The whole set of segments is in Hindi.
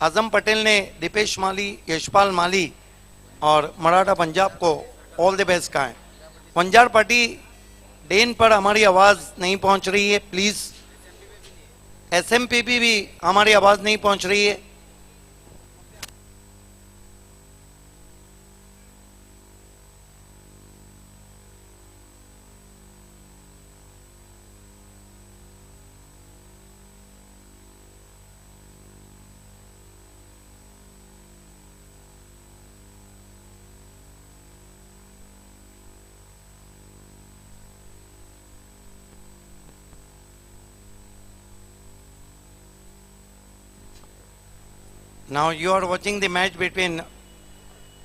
आजम पटेल ने दीपेश माली, यशपाल माली और मराठा पंजाब को ऑल द बेस्ट कहा है। वंजार पार्टी डेन पर हमारी आवाज नहीं पहुंच रही है, प्लीज। एसएमपीपी भी हमारी आवाज नहीं पहुंच रही है। Now you are watching the match between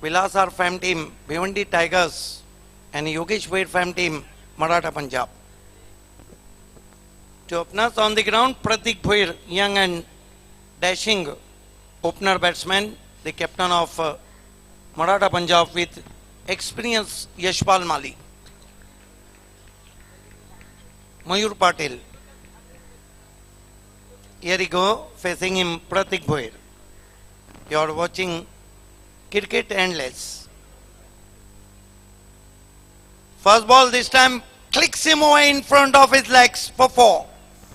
Vilas R Fam team, Bhiwandi Tigers and Yogesh Vaid Fam team, Maratha Punjab. To openers on the ground, Pratik Bhoir, young and dashing opener batsman, the captain of Maratha Punjab with experience Yashpal Mali. Mayur Patil. Here we go, facing him Pratik Bhoir. You are watching Cricket Endless. First ball this time clicks him away in front of his legs for 4.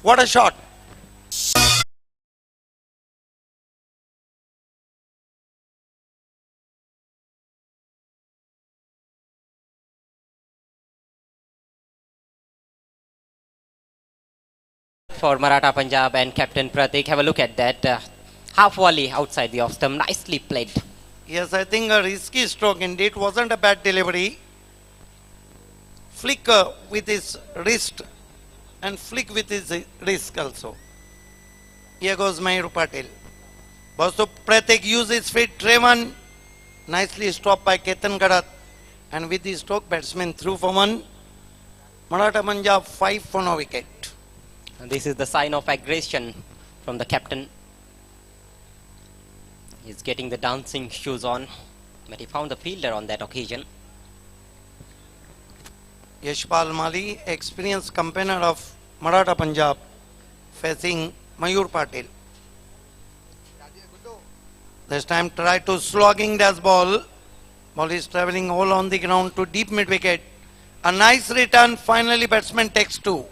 What a shot. For Maratha Punjab and Captain Pratik, have a look at that. Half volley outside the off stump, nicely played. Yes, I think a risky stroke indeed. Wasn't a bad delivery. Flick with his wrist and flick with his wrist also. Here goes Mayur Patil. Basu Pratik uses feet, Trevan. Nicely stopped by Ketan Garat. And with the stroke, batsman through for 1. Maratha Punjab 5 for no wicket. And this is the sign of aggression from the captain. He's getting the dancing shoes on, but he found the fielder on that occasion. Yashpal Mali, experienced campaigner of Maratha Punjab, facing Mayur Patil. This time try to slogging this ball. Ball is travelling all on the ground to deep mid wicket. A nice return, finally batsman takes 2.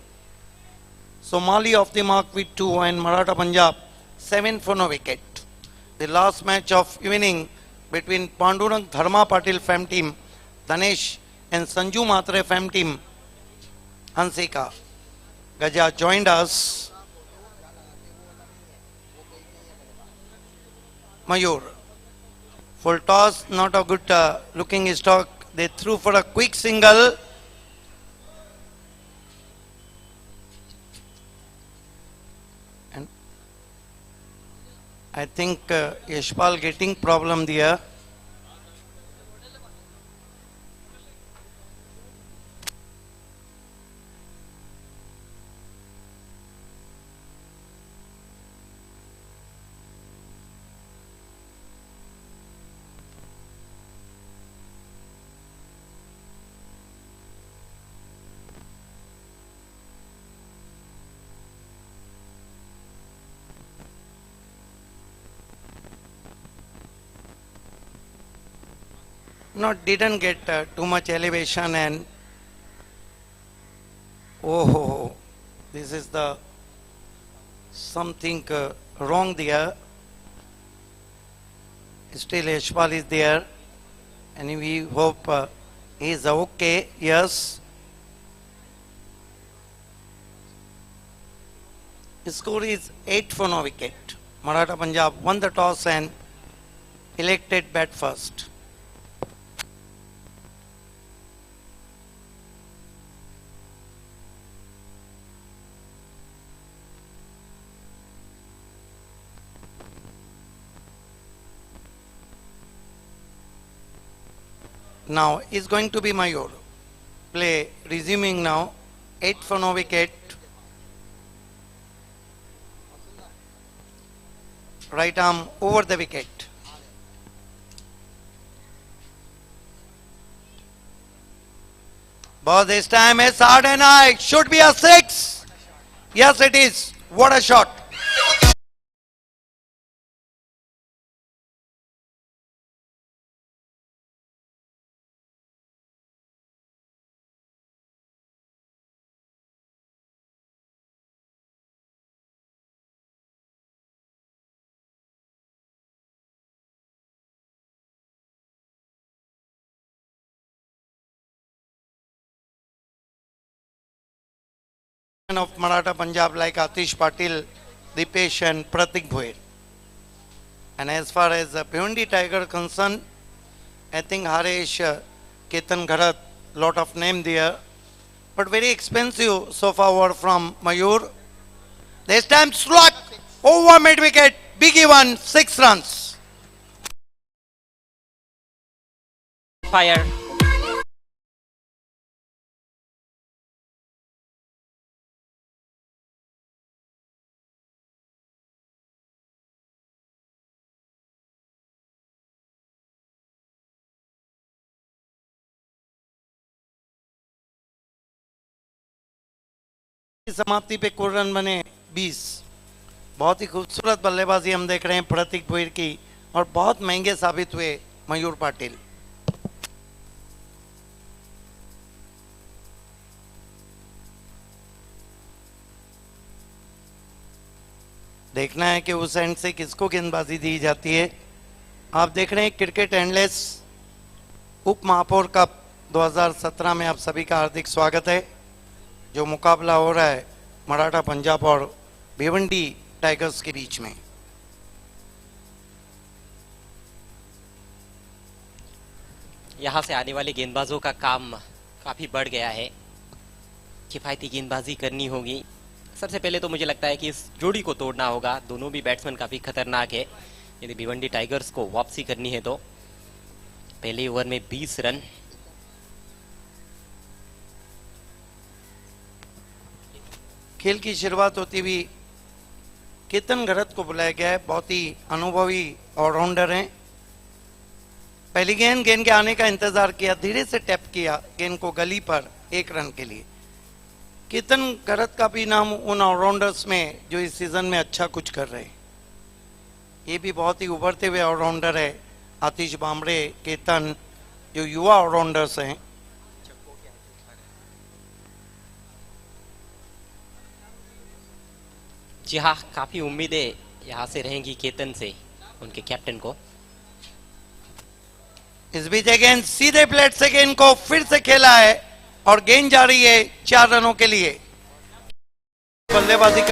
So Mali off the mark with 2 and Maratha Punjab 7 for no wicket. The last match of evening between Pandurang Dharma Patil Fam team, Danesh and Sanju Matre Fam team, Hansika. Gaja joined us. Mayur. Full toss, not a good looking stroke. They threw for a quick single. And I think Yashpal getting problem there. Didn't get too much elevation and this is the something wrong there. Still Yashpal is there and we hope he is okay. Yes. The score is 8 for no wicket. Maratha Punjab won the toss and elected bat first. Now is going to be Mayur. Play resuming now. 8 for no wicket. Right arm over the wicket. But this time is hard and high. Should be a 6. Yes, it is. What a shot. of Maratha Punjab like Atish Patil, Dipesh and Pratik Bhoir. And as far as Bhiwandi Tiger concerned, I think Haresh, Ketan Gharat, lot of name there, but very expensive so far were from Mayur. This time slot over mid wicket, biggie one, 6 runs. Fire. समाप्ति पे कुल रन बने 20। बहुत ही खूबसूरत बल्लेबाजी हम देख रहे हैं प्रतीक भोईर की, और बहुत महंगे साबित हुए मयूर पाटिल। देखना है कि उस एंड से किसको गेंदबाजी दी जाती है। आप देख रहे हैं क्रिकेट एंडलेस उप महापौर कप 2017 में आप सभी का हार्दिक स्वागत है। जो मुकाबला हो रहा है मराठा पंजाब और भिवंडी टाइगर्स के बीच में। यहाँ से आने वाले गेंदबाजों का काम काफी बढ़ गया है, किफायती गेंदबाजी करनी होगी। सबसे पहले तो मुझे लगता है कि इस जोड़ी को तोड़ना होगा। दोनों भी बैट्समैन काफी खतरनाक है। यदि भिवंडी टाइगर्स को वापसी करनी है तो पहले ओवर में 20 रन। खेल की शुरुआत होती हुई केतन गरत को बुलाया गया है। बहुत ही अनुभवी ऑलराउंडर हैं। पहली गेंद के आने का इंतजार किया, धीरे से टैप किया गेंद को गली पर 1 रन के लिए। केतन गरत का भी नाम उन ऑलराउंडर्स में जो इस सीजन में अच्छा कुछ कर रहे हैं। ये भी बहुत ही उभरते हुए ऑलराउंडर है। आतिश बामरे, केतन जो युवा ऑलराउंडर्स हैं। जी हाँ, काफी उम्मीदें यहाँ से रहेंगी केतन से, उनके कैप्टन को। इस बीच गेंद सीधे प्लेट से गेंद को फिर से खेला है और गेंद जा रही है 4 रनों के लिए। बल्लेबाजी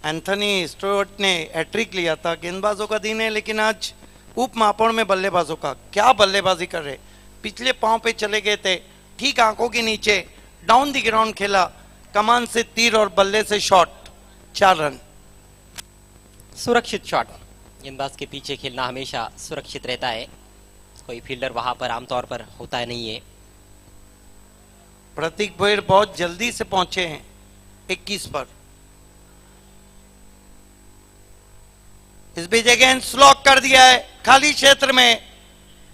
एंथनी स्टुअर्ट ने हैट्रिक लिया था। गेंदबाजों का दिन है, लेकिन आज उप महापौर में बल्लेबाजों का क्या बल्लेबाजी कर रहे। पिछले पांव पे चले गए थे, ठीक आंखों के नीचे डाउन द ग्राउंड खेला, कमान से तीर और बल्ले से शॉट, 4 रन। सुरक्षित शॉट। गेंदबाज के पीछे खेलना हमेशा सुरक्षित रहता है। कोई फील्डर वहां पर आमतौर पर होता नहीं है। प्रतीक भोईर बहुत जल्दी से पहुंचे हैं 21 पर। इस बीच गेंद स्लॉक कर दिया है खाली क्षेत्र में।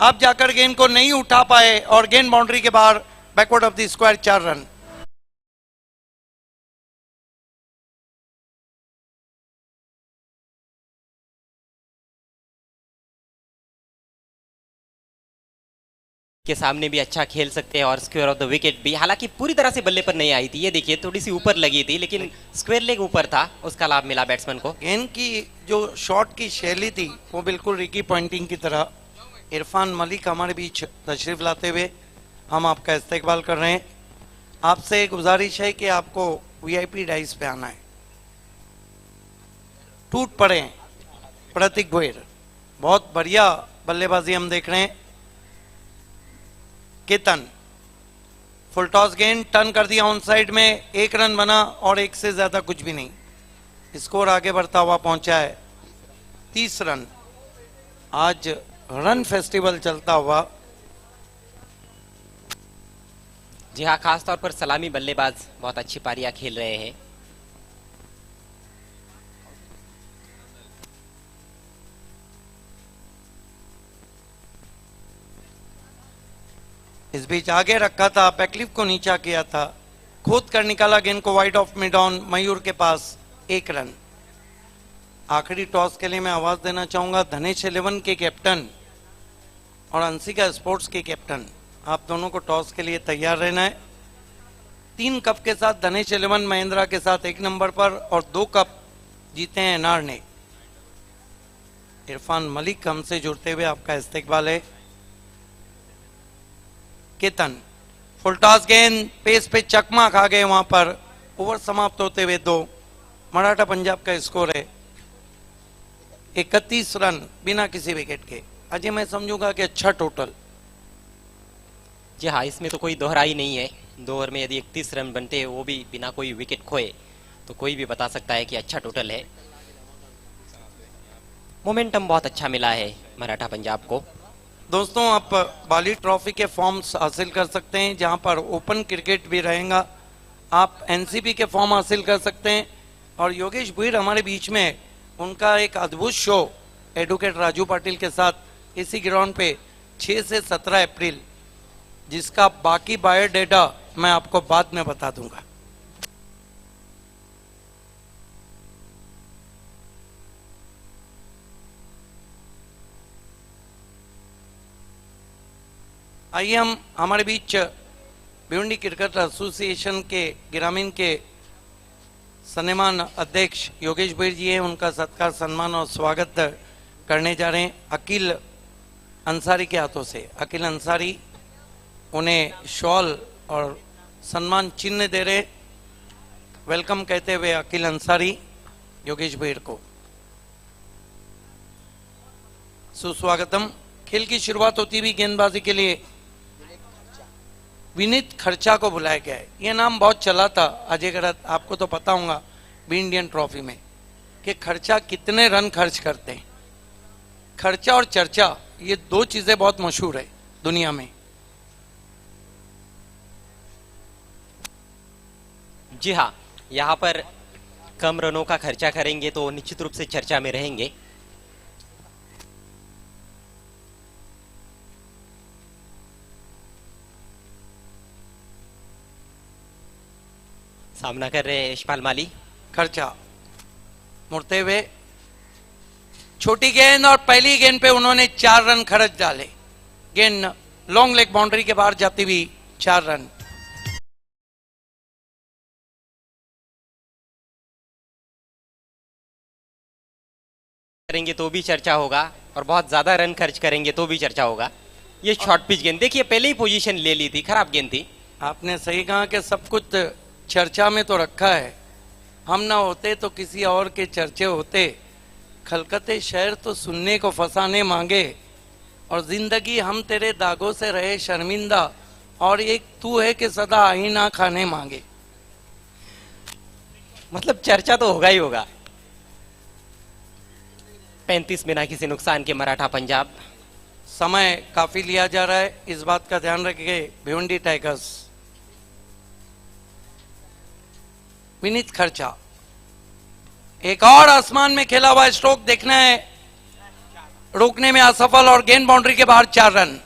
अब जाकर गेंद को नहीं उठा पाए और गेंद बाउंड्री के बाहर, backward of the square, 4 run. के सामने भी अच्छा खेल सकते हैं और स्क्वायर ऑफ द विकेट भी। हालांकि पूरी तरह से बल्ले पर नहीं आई थी, ये देखिए थोड़ी सी ऊपर लगी थी, लेकिन स्क्वायर लेग ऊपर था, उसका लाभ मिला बैट्समैन को। गेंद की जो शॉट की शैली थी वो बिल्कुल रिकी पॉइंटिंग की तरह। इरफान मलिक हमारे बीच तशरीफ लाते हुए हम आपका इस्तकबाल कर रहे हैं। आपसे गुजारिश है कि आपको वीआईपी डाइस पे आना है। टूट पड़े प्रतीक भोईर, बहुत बढ़िया बल्लेबाजी हम देख रहे हैं। केतन फुल टॉस गेंद टर्न कर दिया ऑन साइड में, 1 रन बना और 1 से ज्यादा कुछ भी नहीं। स्कोर आगे बढ़ता हुआ पहुंचा है 30 रन। आज रन फेस्टिवल चलता हुआ। जी हाँ, खासतौर पर सलामी बल्लेबाज बहुत अच्छी पारियां खेल रहे हैं। इस बीच आगे रखा था, पैक्लिफ को नीचा किया था, खोद कर निकाला गेंद को वाइड ऑफ मिड ऑन मयूर के पास, 1 रन। आखिरी टॉस के लिए मैं आवाज देना चाहूंगा धनेश 11 के कैप्टन और अंशिका स्पोर्ट्स के कैप्टन, आप दोनों को टॉस के लिए तैयार रहना है। 3 कप के साथ धनेश 11 महिंद्रा के साथ 1 नंबर पर और 2 कप जीते हैं एनआर ने। इरफान मलिक हमसे जुड़ते हुए आपका इस्तेकबाल है। केतन फुल टॉस गेंद पेस पे चकमा खा गए वहां पर। ओवर समाप्त होते हुए 2 मराठा पंजाब का स्कोर है 31 रन बिना किसी विकेट के। अजय मैं समझूंगा कि अच्छा टोटल। जी हाँ, इसमें तो कोई दोहराई नहीं है। 2 ओवर में यदि 31 रन बनते हैं वो भी बिना कोई विकेट खोए तो कोई भी बता सकता है कि अच्छा टोटल है। मोमेंटम बहुत अच्छा मिला है मराठा पंजाब को। दोस्तों आप बाली ट्रॉफी के फॉर्म्स हासिल कर सकते हैं जहां पर ओपन क्रिकेट भी रहेगा। आप एनसीबी के फॉर्म हासिल कर सकते हैं। और योगेश भुईर हमारे बीच में, उनका एक अद्भुत शो एडवोकेट राजू पाटिल के साथ इसी ग्राउंड पे 6 से 17 अप्रैल, जिसका बाकी बायोडेटा मैं आपको बाद में बता दूंगा। आइए हम हमारे बीच भिवंडी क्रिकेट एसोसिएशन के ग्रामीण के सम्माननीय अध्यक्ष योगेश भुईर जी हैं। उनका सत्कार, सम्मान और स्वागत करने जा रहे हैं अकील अंसारी के हाथों से। अकील अंसारी उन्हें शॉल और सम्मान चिन्ह दे रहे। वेलकम कहते हुए अकील अंसारी योगेश भुईर को सुस्वागतम। खेल की शुरुआत होती हुई गेंदबाजी के लिए विनीत खर्चा को बुलाया गया है। यह नाम बहुत चला था अजय गरत, आपको तो पता होगा बी इंडियन ट्रॉफी में कि खर्चा कितने रन खर्च करते हैं। खर्चा और चर्चा ये 2 चीजें बहुत मशहूर है दुनिया में। जी हाँ, यहाँ पर कम रनों का खर्चा करेंगे तो निश्चित रूप से चर्चा में रहेंगे। सामना कर रहे हैं यशपाल माली। खर्चा मुड़ते हुए छोटी गेंद और पहली गेंद पे उन्होंने 4 रन खर्च डाले। गेंद लॉन्ग लेग बाउंड्री के बाहर जाती हुई 4 रन। करेंगे तो भी चर्चा होगा और बहुत ज्यादा रन खर्च करेंगे तो भी चर्चा होगा। ये शॉर्ट पिच गेंद देखिए, पहले ही पोजीशन ले ली थी, खराब गेंद थी। आपने सही कहा कि सब कुछ चर्चा में तो रखा है। हम ना होते तो किसी और के चर्चे होते। खलकते शहर तो सुनने को फसाने मांगे और जिंदगी हम तेरे दागों से रहे शर्मिंदा और एक तू है कि सदा आईना खाने मांगे। मतलब चर्चा तो होगा ही होगा। 35 बिना किसी नुकसान के मराठा पंजाब। समय काफी लिया जा रहा है, इस बात का ध्यान रखिए भिवंडी टाइगर्स। विनीत खर्चा एक और आसमान में खेला हुआ स्ट्रोक देखना है, रोकने में असफल और गेंद बाउंड्री के बाहर 4 रन।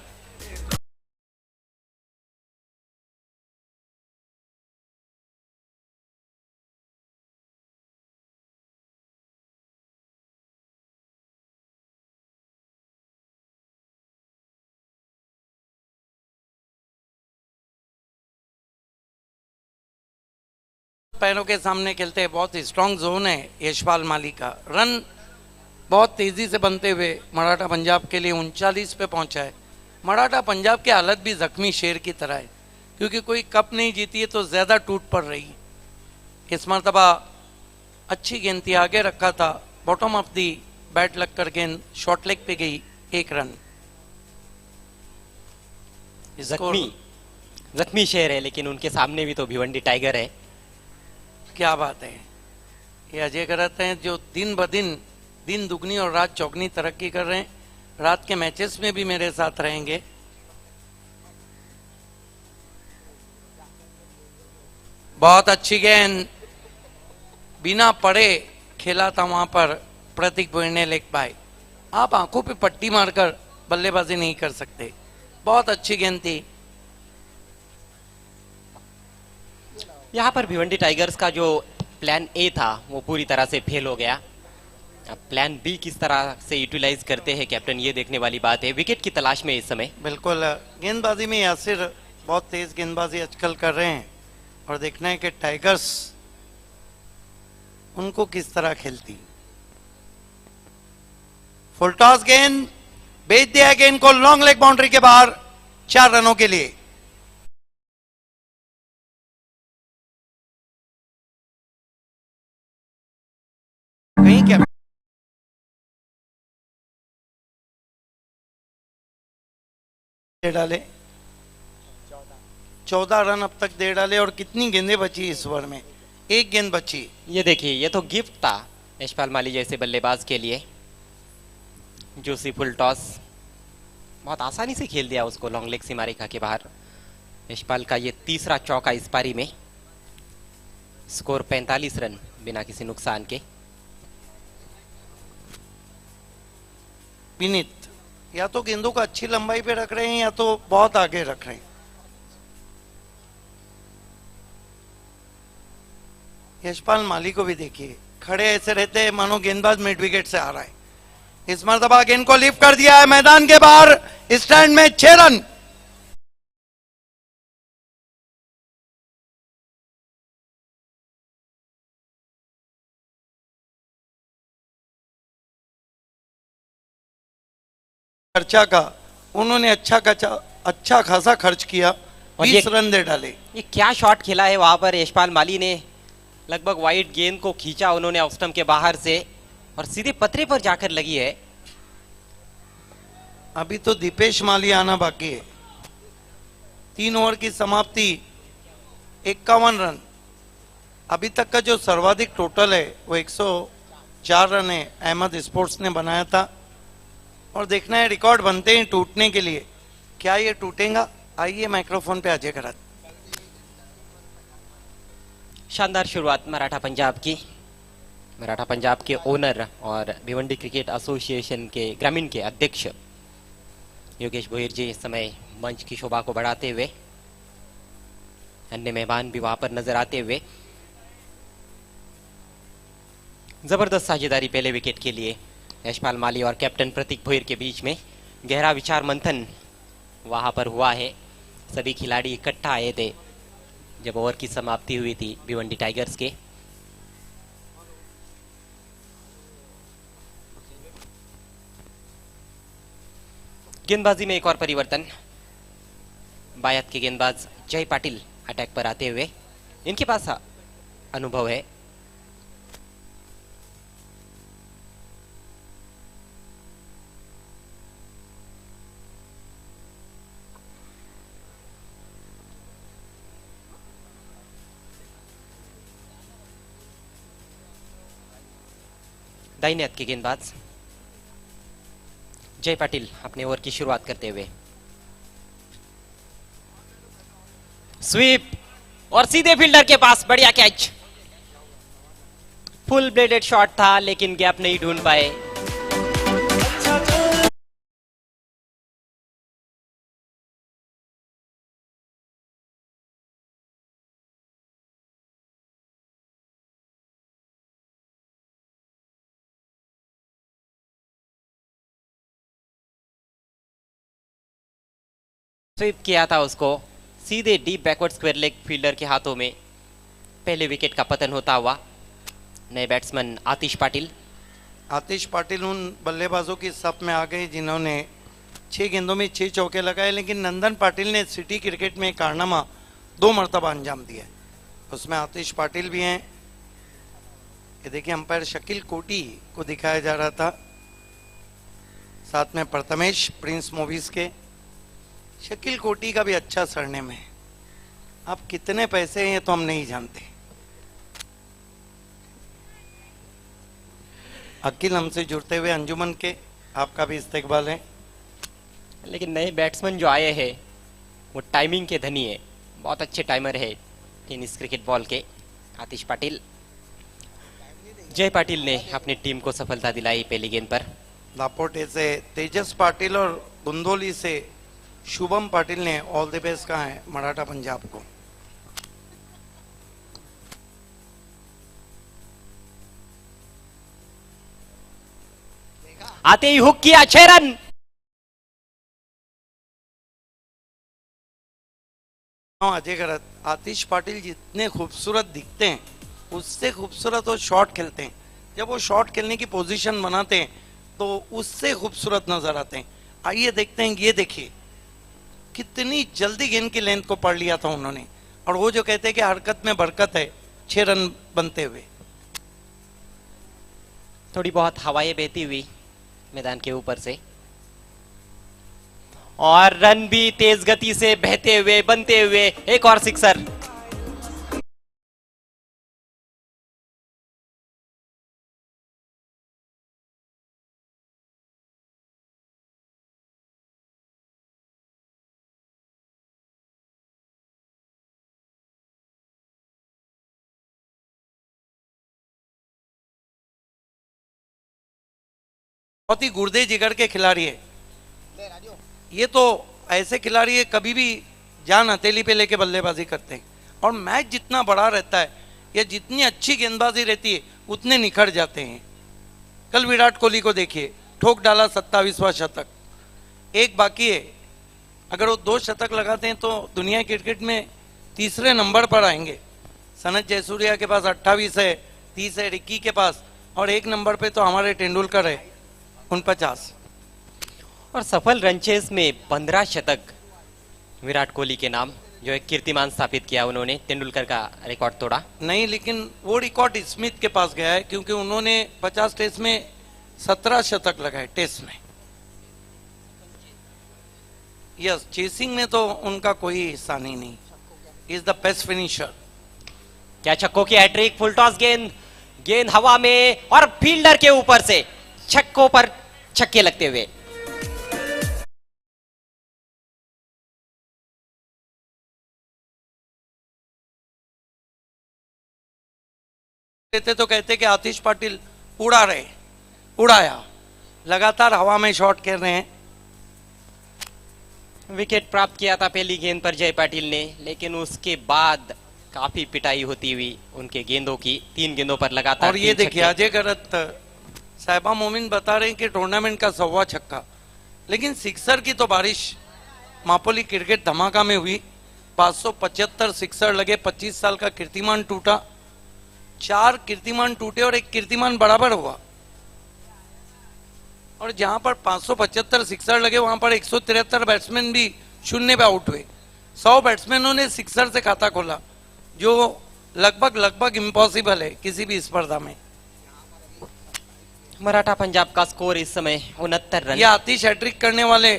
पैरों के सामने खेलते हैं, बहुत स्ट्रांग जोन है यशपाल माली का। रन बहुत तेजी से बनते हुए मराठा पंजाब के लिए 39 पे पहुंचा है। मराठा पंजाब की हालत भी जख्मी शेर की तरह है, क्योंकि कोई कप नहीं जीती है तो ज्यादा टूट पड़ रही है। इस मरतबा अच्छी गेंद थी, आगे रखा था, बॉटम ऑफ दी बैट लगकर गेंद शॉर्ट लेग पे गई, 1 रन। जख्मी शेर है, लेकिन उनके सामने भी तो भिवंडी टाइगर है। क्या बात है, ये अजय गरत हैं जो दिन ब दिन दिन दुगनी और रात चौगनी तरक्की कर रहे हैं। रात के मैचेस में भी मेरे साथ रहेंगे। बहुत अच्छी गेंद बिना पड़े खेला था वहां पर प्रतीक भुईर ने लेग बाय। आप आंखों पे पट्टी मारकर बल्लेबाजी नहीं कर सकते। बहुत अच्छी गेंद थी। यहाँ पर भिवंडी टाइगर्स का जो प्लान ए था वो पूरी तरह से फेल हो गया। अब प्लान बी किस तरह से यूटिलाइज करते हैं कैप्टन, ये देखने वाली बात है। विकेट की तलाश में इस समय। बिल्कुल, गेंदबाजी में यासिर बहुत तेज गेंदबाजी आजकल कर रहे हैं और देखना है कि टाइगर्स उनको किस तरह खेलती। फुल टॉस गेंद भेज दिया गेंद को लॉन्ग लेग बाउंड्री के बाहर 4 रनों के लिए। कहीं क्या दे डाले, 14 रन अब तक दे डाले। और कितनी गेंदें बची इस ओवर में? एक गेंद बची। ये देखिए, ये तो गिफ्ट था यशपाल माली जैसे बल्लेबाज के लिए। जूसी फुल टॉस बहुत आसानी से खेल दिया उसको लॉन्ग लेग सीमा रेखा के बाहर। यशपाल का ये तीसरा चौका इस पारी में। स्कोर 45 रन बिना किसी नुकसान के। विनीत या तो गेंदों को अच्छी लंबाई पे रख रहे हैं या तो बहुत आगे रख रहे हैं। यशपाल माली को भी देखिए, खड़े ऐसे रहते हैं मानो गेंदबाज मिड विकेट से आ रहा है। इस मर्तबा गेंद को लिफ्ट कर दिया है मैदान के बाहर, स्टैंड में 6 रन। खर्चा का उन्होंने अच्छा खासा खर्च किया। और 20 रन दे डाले। ये क्या शॉट खेला है वहां पर यशपाल माली ने। लगभग वाइड गेंद को खींचा उन्होंने ऑफ स्टंप के बाहर से और सीधे पतरे पर जाकर लगी है। अभी तो दीपेश माली आना बाकी है। 3 ओवर की समाप्ति, 51 रन। अभी तक का जो सर्वाधिक टोटल है वो 104 रन है, अहमद स्पोर्ट्स ने बनाया था। और देखना है रिकॉर्ड बनते हैं टूटने के लिए, क्या ये टूटेगा? आइए माइक्रोफोन पे अजय करात। शानदार शुरुआत मराठा पंजाब की। मराठा पंजाब के ओनर और भिवंडी क्रिकेट एसोसिएशन के ग्रामीण के अध्यक्ष योगेश भोईर जी इस समय मंच की शोभा को बढ़ाते हुए, अन्य मेहमान भी वहां पर नजर आते हुए। जबरदस्त साझेदारी पहले विकेट के लिए यशपाल माली और कैप्टन प्रतीक भोईर के बीच में गहरा विचार मंथन वहां पर हुआ है। सभी खिलाड़ी इकट्ठा आए थे जब ओवर की समाप्ति हुई थी भिवंडी टाइगर्स के। गेंदबाजी में एक और परिवर्तन। बायत के गेंदबाज जय पाटिल अटैक पर आते हुए, इनके पास अनुभव है। दाहिने हाथ के गेंदबाज जय पाटिल अपने ओवर की शुरुआत करते हुए स्वीप और सीधे फील्डर के पास बढ़िया कैच। फुल ब्लेडेड शॉट था लेकिन गैप नहीं ढूंढ पाए। स्वीप किया था उसको सीधे deep backward square leg fielder के हाथों में। पहले विकेट का पतन होता हुआ नए बैट्समैन आतिश पाटिल। आतिश पाटिल उन बल्लेबाजों की सब में आ गए जिन्होंने 6 गेंदों में 6 चौके लगाए, लेकिन नंदन पाटिल ने सिटी क्रिकेट में कारनामा 2 मरतबा अंजाम दिया। उसमें आतिश पाटिल भी हैं। ये देखिए अंपायर शकील कोटी को दिखाया जा रहा था, साथ में प्रथमेश प्रिंस मूवीज के। शकील कोटी का भी अच्छा सरनेम है। अब कितने पैसे हैं तो हम नहीं जानते। अकील हमसे जुड़ते हुए अंजुमन के आपका भी इस्तेकबाल है। लेकिन नए बैट्समैन जो आए हैं वो टाइमिंग के धनी है, बहुत अच्छे टाइमर है टेनिस क्रिकेट बॉल के आतिश पाटिल। जय पाटिल ने अपनी टीम को सफलता दिलाई पहली गेंद पर। दापोटे से तेजस पाटिल और गुंदोली से शुभम पाटिल ने ऑल द बेस्ट कहा है मराठा पंजाब को। आते ही हुक किया, 6 रन। अजय करत, आतिश पाटिल जितने खूबसूरत दिखते हैं उससे खूबसूरत वो शॉट खेलते हैं। जब वो शॉट खेलने की पोजीशन बनाते हैं तो उससे खूबसूरत नजर आते हैं। आइए देखते हैं, ये देखिए कितनी जल्दी गेंद की लेंथ को पढ़ लिया था उन्होंने। और वो जो कहते हैं कि हरकत में बरकत है, 6 रन बनते हुए। थोड़ी बहुत हवाएं बहती हुई मैदान के ऊपर से, और रन भी तेज गति से बहते हुए बनते हुए। एक और सिक्सर। बहुत ही गुर्दे जिगर के खिलाड़ी है ये तो। ऐसे खिलाड़ी है कभी भी जान हथेली पे लेके बल्लेबाजी करते हैं। और मैच जितना बड़ा रहता है या जितनी अच्छी गेंदबाजी रहती है उतने निखर जाते हैं। कल विराट कोहली को देखिए, ठोक डाला 27वां शतक। एक बाकी है, अगर वो 2 शतक लगाते हैं तो दुनिया क्रिकेट में तीसरे नंबर पर आएंगे। सनत जयसूर्या के पास 28 है, 30 है रिक्की के पास, और 1 नंबर पे तो हमारे तेंदुलकर है 49। और सफल रनचेज में 15 शतक विराट कोहली के नाम, जो एक कीर्तिमान स्थापित किया उन्होंने। तेंदुलकर का रिकॉर्ड तोड़ा नहीं, लेकिन वो रिकॉर्ड स्मिथ के पास गया है क्योंकि उन्होंने 50 टेस्ट में 17 शतक लगाए टेस्ट में। यस, चेसिंग में तो उनका कोई हिस्सा नहीं। Is the best finisher. क्या छक्कों की हैट्रिक। फुल टॉस गेंद, गेंद हवा में और फील्डर के ऊपर से छक्कों पर छक्के लगते हुए। तो कहते कि आतिश पाटिल उड़ा रहे, उड़ाया। लगातार हवा में शॉट खेल रहे हैं। विकेट प्राप्त किया था पहली गेंद पर जय पाटिल ने, लेकिन उसके बाद काफी पिटाई होती हुई उनके गेंदों की। 3 गेंदों पर लगातार। और ये देखिए अजय गरत साहिबा मोमिन बता रहे हैं कि टूर्नामेंट का 100वां छक्का। लेकिन सिक्सर की तो बारिश मापोली क्रिकेट धमाका में हुई। 575 सिक्सर लगे, 25 साल का कीर्तिमान टूटा। 4 कीर्तिमान टूटे और 1 कीर्तिमान बराबर हुआ। और जहां पर 575 सिक्सर लगे वहां पर 173 बैट्समैन भी शून्य पे आउट हुए। 100 बैट्समैनों ने सिक्सर से खाता खोला, जो लगभग इम्पॉसिबल है किसी भी स्पर्धा में। मराठा पंजाब का स्कोर इस समय 69 रन। यह आतिश हैट्रिक करने वाले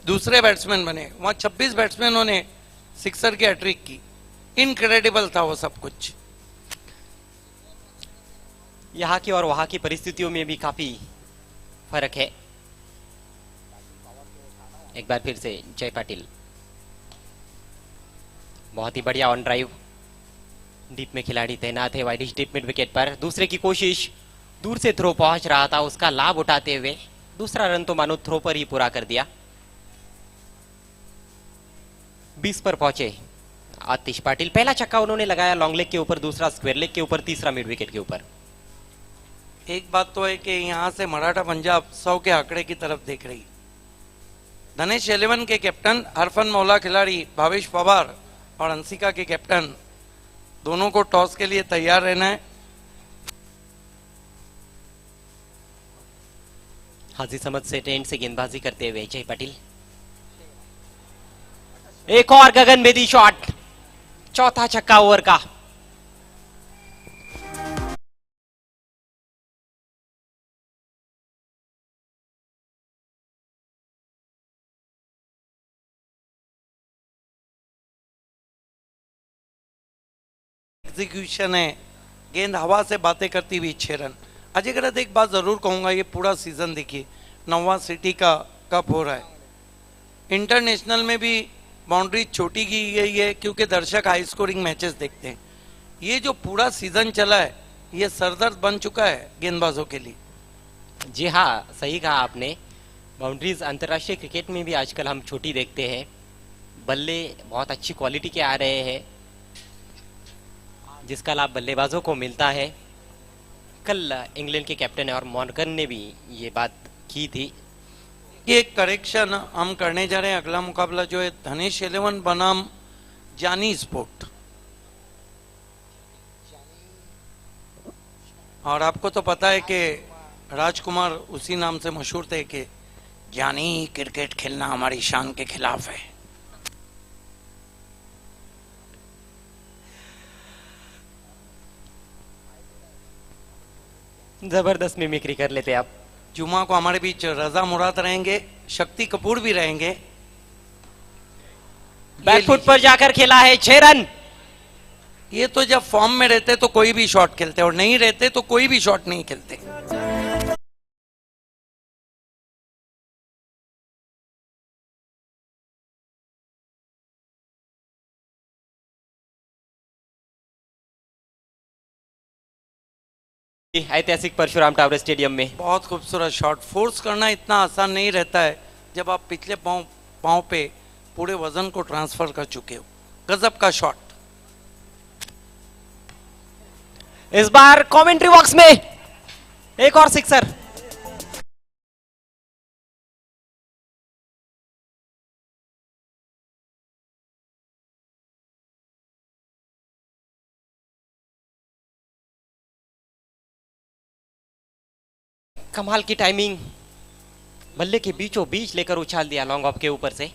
दूसरे बैट्समैन बने। वहां 26 बैट्समैनों ने सिक्सर की हैट्रिक की। इनक्रेडिबल था वो सब कुछ। यहाँ की और वहां की परिस्थितियों में भी काफी फर्क है। एक बार फिर से जय पाटिल, बहुत ही बढ़िया ऑन ड्राइव। डीप में खिलाड़ी तैनात है वाइडिश डीप मिड विकेट पर। दूसरे की कोशिश, दूर से थ्रो पहुंच रहा था, उसका लाभ उठाते हुए दूसरा रन तो मानो थ्रो पर ही पूरा कर दिया। 20 पर पहुंचे आतिश पाटिल। पहला छक्का उन्होंने लगाया लॉन्ग लेग के ऊपर, दूसरा स्क्वायर लेग के ऊपर, तीसरा मिड विकेट के ऊपर। एक बात तो है कि यहाँ से मराठा पंजाब 100 के आंकड़े की तरफ देख रही। धनेश 11 के कैप्टन, हरफन मौला खिलाड़ी भावेश पवार और अंशिका के कैप्टन, दोनों को टॉस के लिए तैयार रहना है। हाजी समझ से टेंट से गेंदबाजी करते हुए जय पाटिल। एक और गगनभेदी शॉट, चौथा छक्का ओवर का। एग्जीक्यूशन है, गेंद हवा से बातें करती हुई 6 रन। अजय गरत एक बात जरूर कहूंगा, ये पूरा सीजन देखिए 9वां सिटी का कप हो रहा है। इंटरनेशनल में भी बाउंड्री छोटी की गई है क्योंकि दर्शक हाई स्कोरिंग मैचेस देखते हैं। ये जो पूरा सीजन चला है ये सरदर्द बन चुका है गेंदबाजों के लिए। जी हाँ, सही कहा आपने। बाउंड्रीज अंतर्राष्ट्रीय क्रिकेट में भी आजकल हम छोटी देखते हैं। बल्ले बहुत अच्छी क्वालिटी के आ रहे हैं, जिसका लाभ बल्लेबाजों को मिलता है। कल इंग्लैंड के कैप्टन और मॉर्गन ने भी ये बात की थी। ये एक करेक्शन हम करने जा रहे हैं। अगला मुकाबला जो है धनेश 11 बनाम जानी स्पोर्ट। और आपको तो पता है कि राजकुमार उसी नाम से मशहूर थे कि जानी क्रिकेट खेलना हमारी शान के खिलाफ है। जबरदस्त मिमिक्री कर लेते आप। जुमा को हमारे बीच रजा मुराद रहेंगे, शक्ति कपूर भी रहेंगे। बैकफुट पर जाकर खेला है 6 रन। ये तो जब फॉर्म में रहते तो कोई भी शॉट खेलते और नहीं रहते तो कोई भी शॉट नहीं खेलते। ऐतिहासिक परशुराम टावर स्टेडियम में बहुत खूबसूरत शॉट। फोर्स करना इतना आसान नहीं रहता है जब आप पिछले पांव पे पूरे वजन को ट्रांसफर कर चुके हो। गजब का शॉट। इस बार कमेंट्री बॉक्स में एक और सिक्सर। कमाल की टाइमिंग, बल्ले के बीचों बीच लेकर उछाल दिया लॉन्ग ऑफ के ऊपर से।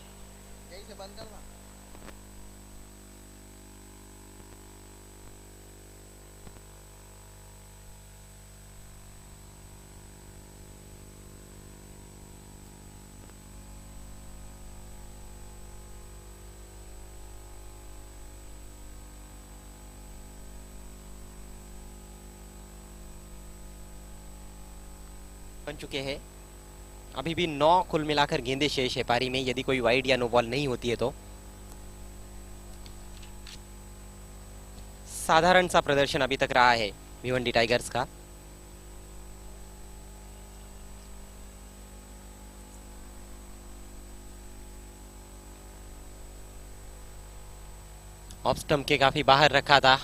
बन चुके हैं। अभी भी 9 कुल मिलाकर गेंदे शेष है पारी में, यदि कोई वाइड या नो बॉल नहीं होती है तो। साधारण सा प्रदर्शन अभी तक रहा है भिवंडी टाइगर्स का। ऑफ स्टंप के काफी बाहर रखा था।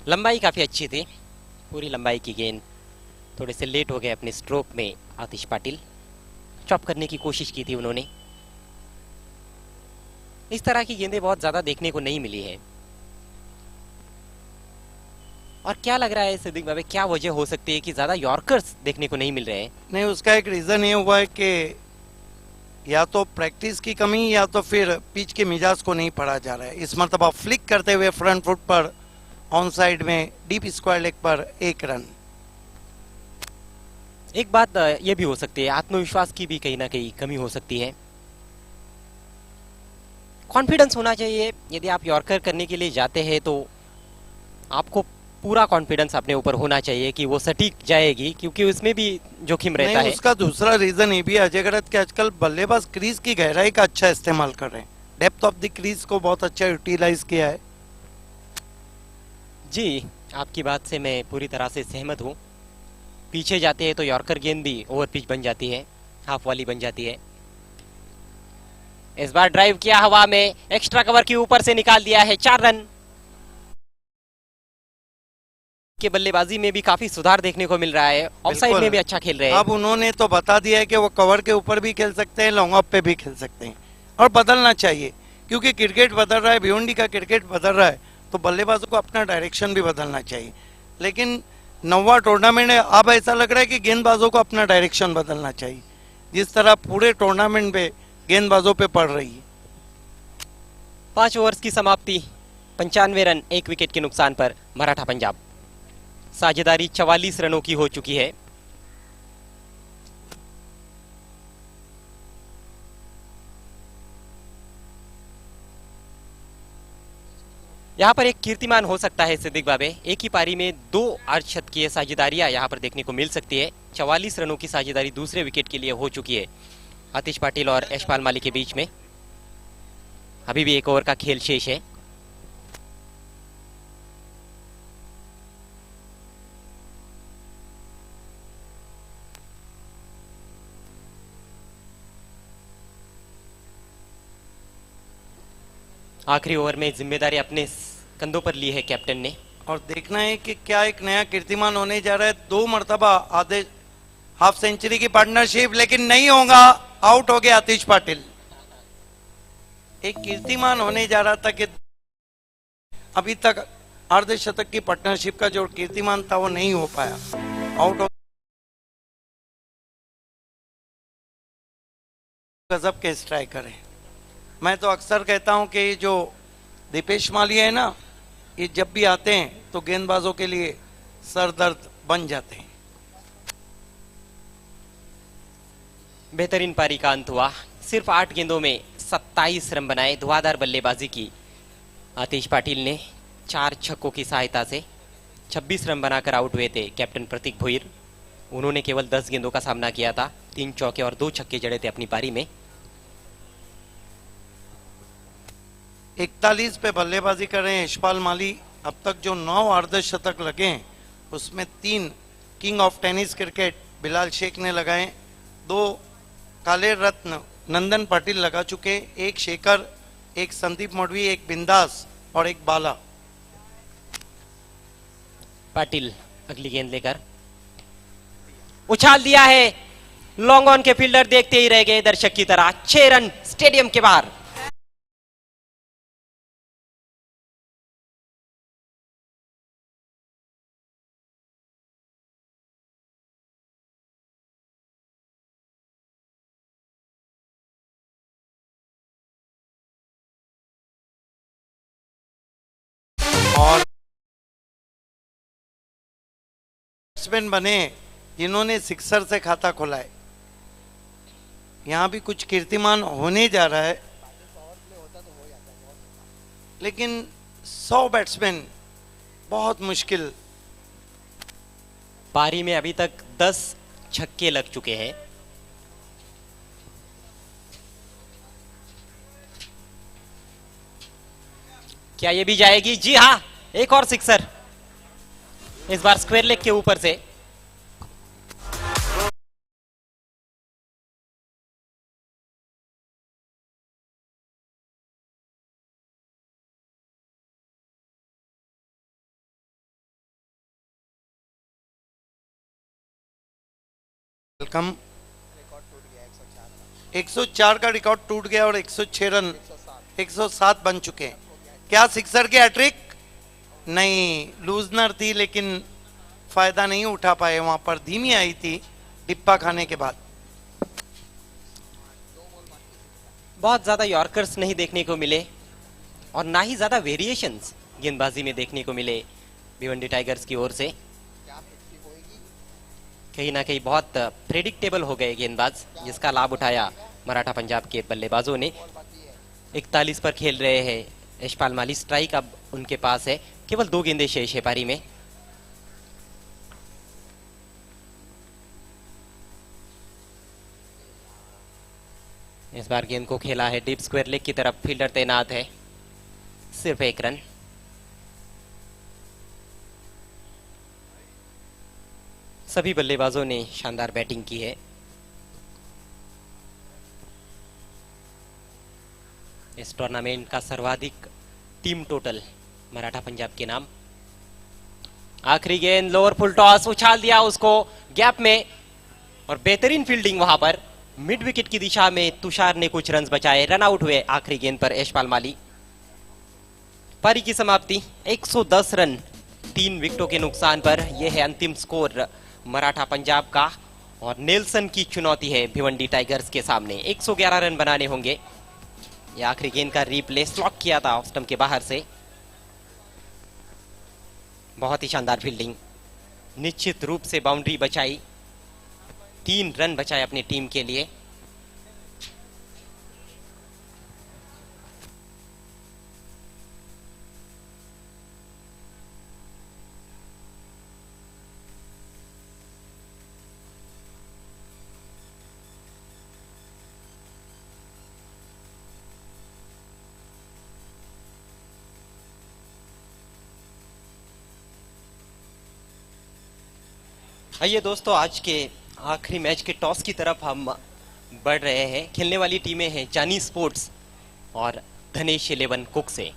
लंबाई काफी अच्छी थी, पूरी लंबाई की गेंद। थोड़े से लेट हो गए अपने स्ट्रोक में आतिश पाटिल। चॉप करने की कोशिश की थी उन्होंने। इस तरह की गेंदें बहुत ज्यादा देखने को नहीं मिली है। और क्या लग रहा है सिद्दीक भाई, क्या वजह हो सकती है कि ज्यादा यॉर्कर्स देखने को नहीं मिल रहे हैं? नहीं, उसका एक रीजन ये हुआ है कि या तो प्रैक्टिस की कमी या तो फिर पिच के मिजाज को नहीं पढ़ा जा रहा है। इस मरतबा फ्लिक करते हुए फ्रंट फुट पर ऑन साइड में डीप स्क्वायर लेग पर 1 रन। एक बात यह भी हो सकती है, आत्मविश्वास की भी कहीं ना कहीं कमी हो सकती है। कॉन्फिडेंस होना चाहिए। यदि आप यॉर्कर करने के लिए जाते हैं तो आपको पूरा कॉन्फिडेंस अपने ऊपर होना चाहिए कि वो सटीक जाएगी, क्योंकि उसमें भी जोखिम रहता है। उसका दूसरा रीजन ये भी है अजय गरत के आजकल बल्लेबाज क्रीज की गहराई का अच्छा इस्तेमाल कर रहे हैं। डेप्थ ऑफ द क्रीज को बहुत अच्छा यूटिलाइज किया है। जी, आपकी बात से मैं पूरी तरह से सहमत हूँ। पीछे जाते हैं तो यॉर्कर गेंद भी ओवर पिच बन जाती है, हाफ वाली बन जाती है। इस बार ड्राइव किया हवा में, एक्स्ट्रा कवर के ऊपर से निकाल दिया है 4 रन। के बल्लेबाजी में भी काफी सुधार देखने को मिल रहा है, ऑफसाइड में भी अच्छा खेल रहे हैं। अब उन्होंने तो बता दिया है कि वो कवर के ऊपर भी खेल सकते हैं, लॉन्ग ऑफ पे भी खेल सकते हैं। और बदलना चाहिए, क्योंकि क्रिकेट बदल रहा है, भिवंडी का क्रिकेट बदल रहा है, तो बल्लेबाजों को अपना डायरेक्शन भी बदलना चाहिए। लेकिन 9वां टूर्नामेंट है, अब ऐसा लग रहा है कि गेंदबाजों को अपना डायरेक्शन बदलना चाहिए, जिस तरह पूरे टूर्नामेंट पे गेंदबाजों पे पड़ रही है। 5 ओवर्स की समाप्ति, 95 रन 1 विकेट के नुकसान पर मराठा पंजाब। साझेदारी 44 रनों की हो चुकी है। यहाँ पर एक कीर्तिमान हो सकता है सिद्दीक बाबे। एक ही पारी में 2 अर्धशतकीय साझेदारियां यहाँ पर देखने को मिल सकती है। 44 रनों की साझेदारी दूसरे विकेट के लिए हो चुकी है आतिश पाटिल और यशपाल माली के बीच में। अभी भी 1 ओवर का खेल शेष है। आखिरी ओवर में जिम्मेदारी अपने कंधों पर ली है कैप्टन ने। और देखना है कि क्या एक नया कीर्तिमान होने जा रहा है। 2 मरतबा आधे हाफ सेंचुरी की पार्टनरशिप, लेकिन नहीं होगा, आउट हो गया आतिश पाटिल। एक कीर्तिमान होने जा रहा था कि अभी तक अर्धशतक की पार्टनरशिप का जो कीर्तिमान था वो नहीं हो पाया। आउट ऑफ गजब के स्ट्राइकर है। मैं तो अक्सर कहता हूं कि ये जो दीपेश मालिया है ना, ये जब भी आते हैं तो गेंदबाजों के लिए सरदर्द बन जाते हैं। बेहतरीन पारी का अंत हुआ। सिर्फ 8 गेंदों में 27 रन बनाए। धुआंधार बल्लेबाजी की आतिश पाटिल ने 4 छक्कों की सहायता से 26 रन बनाकर आउट हुए थे कैप्टन प्रतीक भोईर। उन्होंने केवल 10 गेंदों का सामना किया था। 3 चौके और 2 छक्के जड़े थे अपनी पारी में। 41 पे बल्लेबाजी कर रहे हैं यशपाल माली। अब तक जो 9 अर्धशतक लगे हैं उसमें 3 king of tennis cricket Bilal Shaikh ने लगाए, 2 काले रत्न नंदन पाटिल लगा चुके, 1 शेखर, 1 संदीप मडवी, 1 बिंदास और 1 बाला। पाटिल अगली गेंद लेकर उछाल दिया है। लॉन्ग ऑन के फील्डर देखते ही रह गए दर्शक की तरह। 6 रन स्टेडियम के बाहर। और बैट्समैन बने जिन्होंने सिक्सर से खाता खोला है। यहां भी कुछ कीर्तिमान होने जा रहा है, लेकिन 100 बैट्समैन बहुत मुश्किल। पारी में अभी तक 10 छक्के लग चुके हैं। क्या ये भी जाएगी? जी हां, एक और सिक्सर, इस बार स्क्वायर लेग के ऊपर से। वेलकम। 104 का रिकॉर्ड टूट गया और 106 रन 107 बन चुके हैं। क्या सिक्सर की हैट्रिक? नहीं, लूजनर थी लेकिन फायदा नहीं उठा पाए। वहां पर धीमी आई थी डिप्पा खाने के बाद। बहुत ज्यादा यॉर्कर्स नहीं देखने को मिले और ना ही ज्यादा वेरिएशंस गेंदबाजी में देखने को मिले भिवंडी टाइगर्स की ओर से। कहीं ना कहीं बहुत प्रेडिक्टेबल हो गए गेंदबाज, जिसका लाभ उठाया मराठा पंजाब के बल्लेबाजों ने। 41 पर खेल रहे हैं यशपाल माली। स्ट्राइक अब उनके पास है, केवल 2 गेंदें शेष है पारी में। इस बार गेंद को खेला है डीप स्क्वायर लेग की तरफ। फील्डर तैनात है, सिर्फ 1 रन। सभी बल्लेबाजों ने शानदार बैटिंग की है। इस टूर्नामेंट का सर्वाधिक टीम टोटल मराठा पंजाब के नाम। आखिरी गेंद लोअर फुल टॉस, उछाल दिया उसको गैप में और बेहतरीन फील्डिंग वहां पर। मिड विकेट की दिशा में तुषार ने कुछ रन बचाए। रन आउट हुए आखिरी गेंद पर यशपाल माली। पारी की समाप्ति 110 रन 3 विकेटों के नुकसान पर। यह है अंतिम स्कोर मराठा पंजाब का और नेल्सन की चुनौती है भिवंडी टाइगर्स के सामने। 111 रन बनाने होंगे। यह आखिरी गेंद का रिप्ले स्लॉक किया था ऑफ स्टंप के बाहर से। बहुत ही शानदार फील्डिंग, निश्चित रूप से बाउंड्री बचाई। 3 रन बचाए अपनी टीम के लिए। आइए दोस्तों, आज के आखिरी मैच के टॉस की तरफ हम बढ़ रहे हैं। खेलने वाली टीमें हैं जानी स्पोर्ट्स और धनेश 11 कुक से।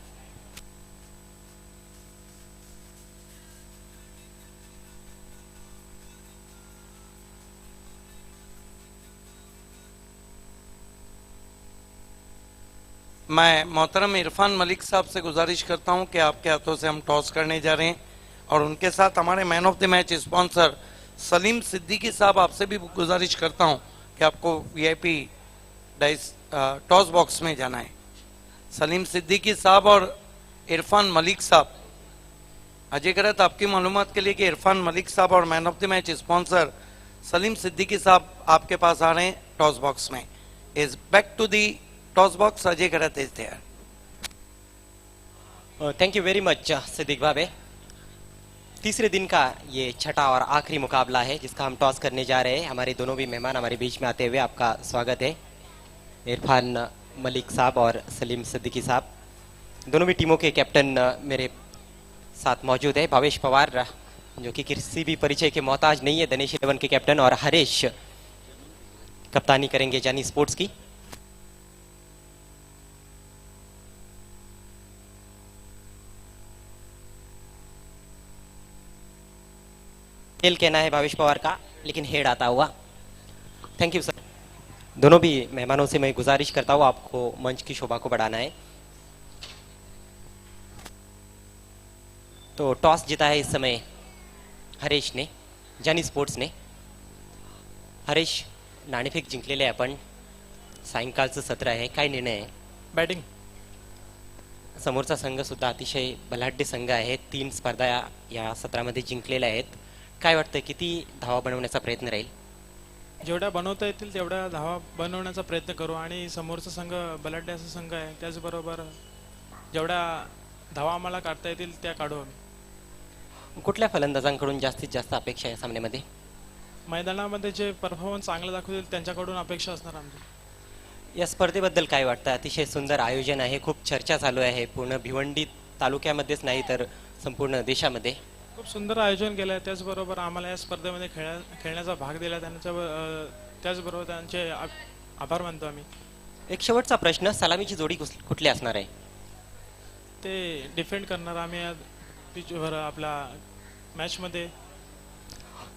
मैं मोहतरम इरफान मलिक साहब से गुजारिश करता हूं कि आपके हाथों से हम टॉस करने जा रहे हैं और उनके साथ हमारे man of the match sponsor Salim Siddiqui साहब, आपसे भी गुजारिश करता हूं कि आपको वीआईपी डाइस टॉस बॉक्स में जाना है। सलीम सिद्दीकी साहब और इरफान मलिक साहब, अजय करत आपकी मालूमात के लिए कि इरफान मलिक साहब और man of the match sponsor Salim Siddiqui साहब आपके पास आ रहे हैं टॉस बॉक्स में। Is back to the toss box, Ajay Karat is there. Thank you very much Siddiq Bhave. तीसरे दिन का ये छठा और आखिरी मुकाबला है जिसका हम टॉस करने जा रहे हैं। हमारे दोनों भी मेहमान हमारे बीच में आते हुए आपका स्वागत है। इरफान मलिक साहब और सलीम सिद्दीकी साहब, दोनों भी टीमों के कैप्टन मेरे साथ मौजूद है। भावेश पवार जो कि किसी भी परिचय के मोहताज नहीं है, दनेश 11 के कैप्टन, और हरीश कप्तानी करेंगे जानी स्पोर्ट्स की। खेल कहना है भावेश पवार का, लेकिन हेड आता हुआ। Thank you sir. दोनों भी मेहमानों से मैं गुजारिश करता हूँ आपको मंच की शोभा को बढ़ाना है। तो टॉस जीता है इस समय हरीश ने, जानी स्पोर्ट्स ने। हरीश, नाणेफेक जिंकलेले आहे आपण, सायंकाळचं सत्र आहे, काय निर्णय आहे? बॅटिंग समोरचा संघ सुद्धा अतिशय बलाढ्य संघ आहे, 3 स्पर्धा या सत्रामध्ये जिंकलेल्या आहेत. काय वाटतं किती धावा बनवण्याचा प्रयत्न राहील? जेवढ्या बनवता येतील तेवढ्या धावा बनवण्याचा प्रयत्न करू आणि समोरचा संघ बलाढ्य असा संघ आहे, त्याचबरोबर जेवढ्या धावा आम्हाला काढता येतील त्या काढू आम्ही. कुठल्या फलंदाजांकडून जास्तीत जास्त अपेक्षा आहे सामन्यामध्ये? मैदानामध्ये जे परफॉर्मन्स चांगलं दाखवतील त्यांच्याकडून अपेक्षा असणार आमची. या स्पर्धेबद्दल काय वाटतं? अतिशय सुंदर आयोजन आहे, खूप चर्चा चालू आहे पूर्ण भिवंडी तालुक्यामध्येच नाही तर संपूर्ण देशामध्ये. खूप सुंदर आयोजन केलं आहे, त्याचबरोबर आम्हाला या स्पर्धेमध्ये खेळण्याचा भाग दिला, त्याचबरोबर त्यांचे आभार मानतो आम्ही. एक शेवटचा प्रश्न, सलामीची जोडी कुठली असणार आहे? ते डिफेंड करणार आम्ही या पिचवर आपल्या मॅचमध्ये.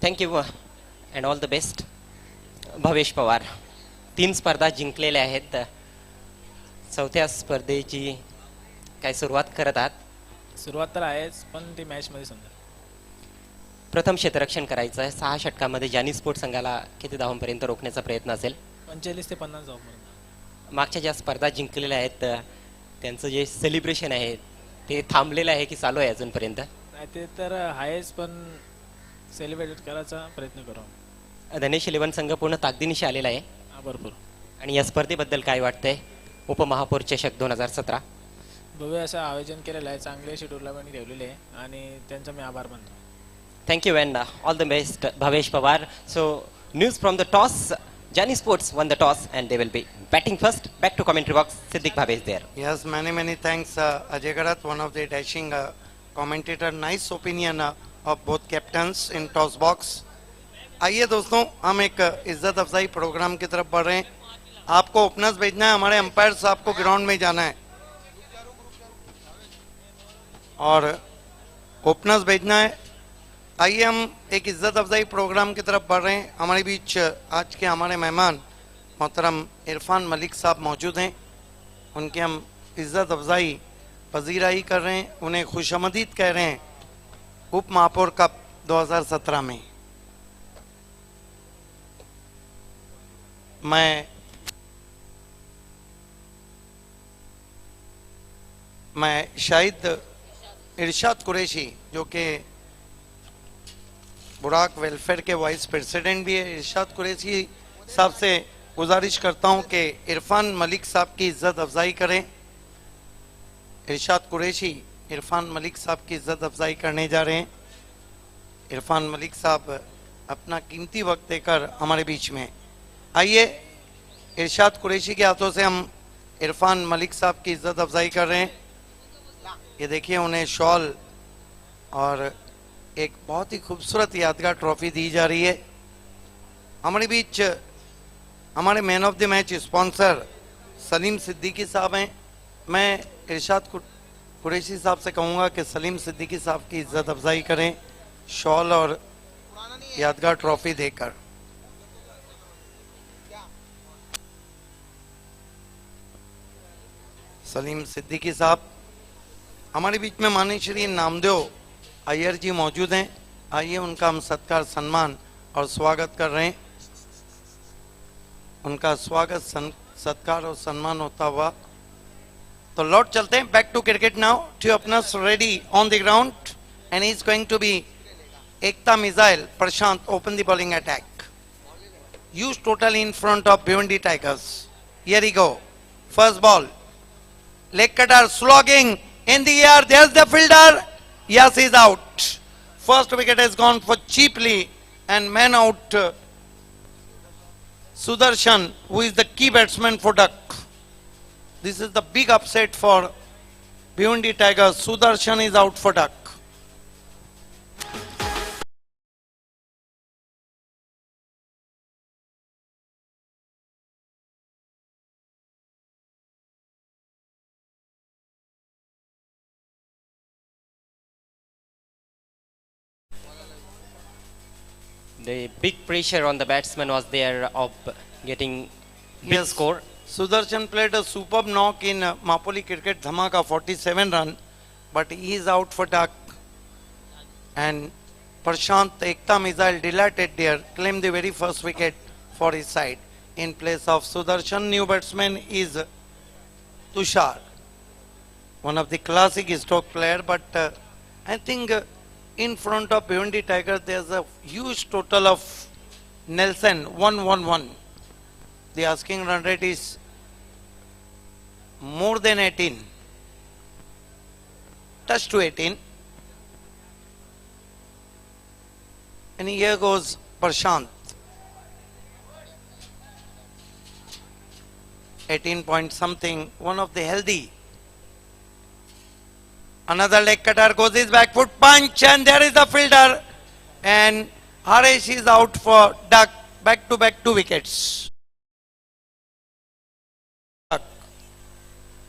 Thank you and all the best. Bhavesh Pawar, 3 स्पर्धा जिंकलेल्या आहेत, 4थ्या स्पर्धेची काय सुरुवात करत आहात? सुरुवात तर आहेच, पण ती मॅचमध्ये समजा. प्रथम क्षेत्ररक्षण करायचं आहे. 6 षटकामध्ये जानी स्पोर्ट्स संघाला किती धावांपर्यंत रोखण्याचा प्रयत्न असेल? 45 ते 50 धावांपर्यंत. मागच्या ज्या स्पर्धा जिंकलेल्या आहेत त्यांचं जे सेलिब्रेशन आहे ते थांबलेलं आहे की चालू आहे अजूनपर्यंत? नाही ते तर आहेच, पण सेलिब्रेट करायचा प्रयत्न करू. धनेश 11 संघ पूर्ण ताकदीनिशी आलेला आहे. भरपूर. आणि या स्पर्धेबद्दल काय वाटतंय? उपमहापौर चषक 2017 भव्य असं आयोजन केलेलं आहे, चांगली अशी टुर्नामेंट ठेवलेली आहे आणि त्यांचा मी आभार मानतो. Thank you and all the best, Bhavesh Pawar. So, news from the toss. Jani Sports won the toss and they will be batting first. Back to commentary box. Siddiq Bhavesh there. Yes, many thanks, Ajay Garat, one of the dashing commentator. Nice opinion of both captains in toss box. आइए दोस्तों, हम एक इज्जत अफजाई प्रोग्राम की तरफ बढ़ रहे हैं. आपको ओपनर्स भेजना है, हमारे अंपायर साहब को ग्राउंड में जाना है और ओपनर्स भेजना है. आइए हम एक इज्जत अफजाई प्रोग्राम की तरफ बढ़ रहे हैं. हमारे बीच आज के हमारे मेहमान मोहतरम इरफान मलिक साहब मौजूद हैं. उनकी हम इज्जत अफजाई पजीराई कर रहे हैं, उन्हें खुशामदीद कह रहे हैं उप महापौर कप 2017 में. मैं शाहिद इरशाद कुरैशी जो कि बुराक वेलफेयर के वाइस प्रेसिडेंट भी है, इरशाद कुरैशी साहब से गुजारिश करता हूं कि इरफान मलिक साहब की इज्जत अफजाई करें. इरशाद कुरैशी इरफान मलिक साहब की इज्जत अफजाई करने जा रहे हैं. इरफान मलिक साहब अपना कीमती वक्त देकर हमारे बीच में. आइए इरशाद कुरैशी के हाथों से हम इरफान मलिक साहब की इज्जत अफजाई कर रहे हैं. ये देखिए, उन्हें शॉल और एक बहुत ही खूबसूरत यादगार ट्रॉफी दी जा रही है. हमारे बीच हमारे man of the match sponsor Salim Siddiqui साहब हैं. मैं इरशाद कुरैशी साहब से कहूँगा कि सलीम सिद्दीकी साहब की इज्जत अफजाई करें शॉल और यादगार ट्रॉफी देकर. सलीम सिद्दीकी साहब, हमारे बीच में माननीय श्री नामदेव अय्यर जी मौजूद हैं। आइए उनका हम सत्कार, सम्मान और स्वागत कर रहे हैं। उनका स्वागत, सत्कार और सम्मान होता हुआ तो लौट चलते हैं। Back to cricket now. Two openers ready on the ground and he is going to be Ekta missile Prashant open the bowling attack. Huge total in front of Bhiwandi Tigers. Here he go. First ball. Leg cutter slogging in the air. There's the fielder. Yes, he's out. First wicket has gone for cheaply and man out. Sudarshan, who is the key batsman for Duck. This is the big upset for Bhiwandi Tigers. Sudarshan is out for Duck. The big pressure on the batsman was there of getting big score. Sudarshan played a superb knock in Mapoli Cricket Dhamaka, 47 run, but he is out for Duck. And Prashant Ekta Missile delighted there, claimed the very first wicket for his side. In place of Sudarshan, new batsman is Tushar, one of the classic stroke player, but I think in front of Bhiwandi Tigers there's a huge total of Nelson, 111. The asking run rate is more than 18, touch to 18. And here goes Prashant. 18 point something, one of the healthy. Another leg cutter goes his back foot punch and there is the fielder. And Haresh is out for Duck, back to back 2 wickets.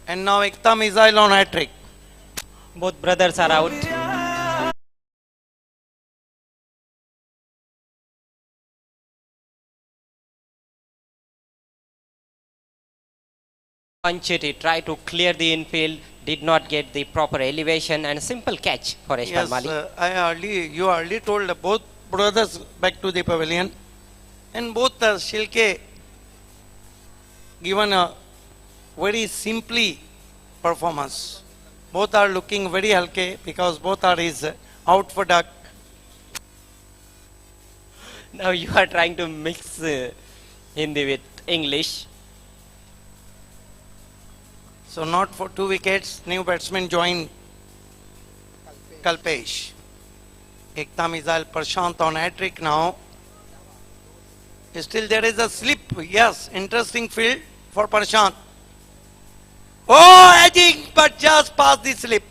And now Ekta Missile on hat-trick. Both brothers are out. Punch it, he tried to clear the infield, did not get the proper elevation, and a simple catch for Yashpal Yes, Mali. you early told both brothers back to the pavilion, and both Shilke given a very simply performance. Both are looking very halke because both are is out for Duck. Now you are trying to mix Hindi with English. So not for 2 wickets, new batsman join Kalpesh. Ekta Missile Prashant on hat-trick now. Still there is a slip. Yes, interesting field for Prashant. Oh, edging, but just past the slip.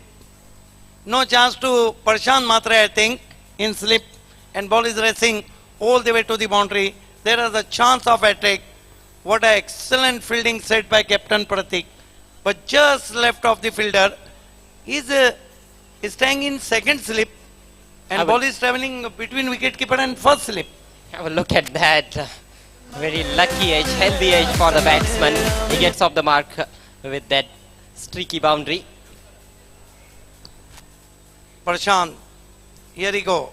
No chance to Prashant Matre, I think, in slip. And ball is racing all the way to the boundary. There is a chance of hat-trick. What an excellent fielding set by Captain Pratik. But just left of the fielder. He's staying in second slip. And ball is travelling between wicketkeeper and first slip. Have a look at that. Very lucky edge, healthy edge for the batsman. He gets off the mark with that streaky boundary. Prashant, here he go.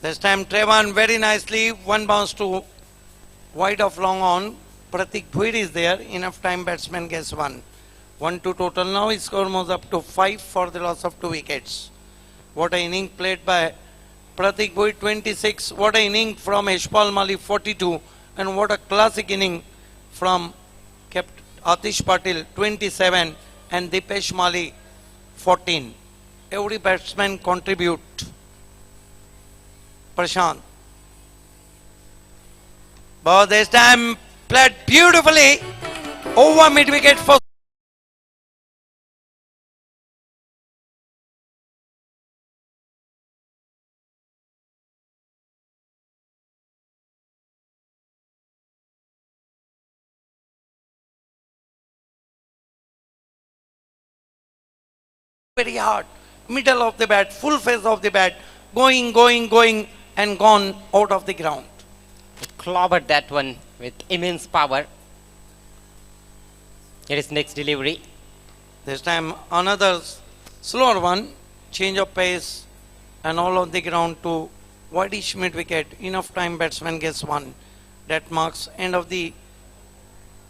This time Trevan very nicely, one bounce to wide of long on. Pratik Bhuir is there, enough time batsman gets 1. 1-2 total now, his score moves up to 5 for the loss of 2 wickets. What an inning played by Pratik Bhuir, 26. What an inning from Yashpal Mali, 42. And what a classic inning from Captain Atish Patil, 27. And Dipesh Mali, 14. Every batsman contribute. Prashant. But this time played beautifully over mid wicket for very hard. Middle of the bat, full face of the bat, going and gone out of the ground. He clobbered that one with immense power. Here is next delivery. This time another slower one, change of pace and all on the ground to widish mid wicket. Enough time, batsman gets one. That marks end of the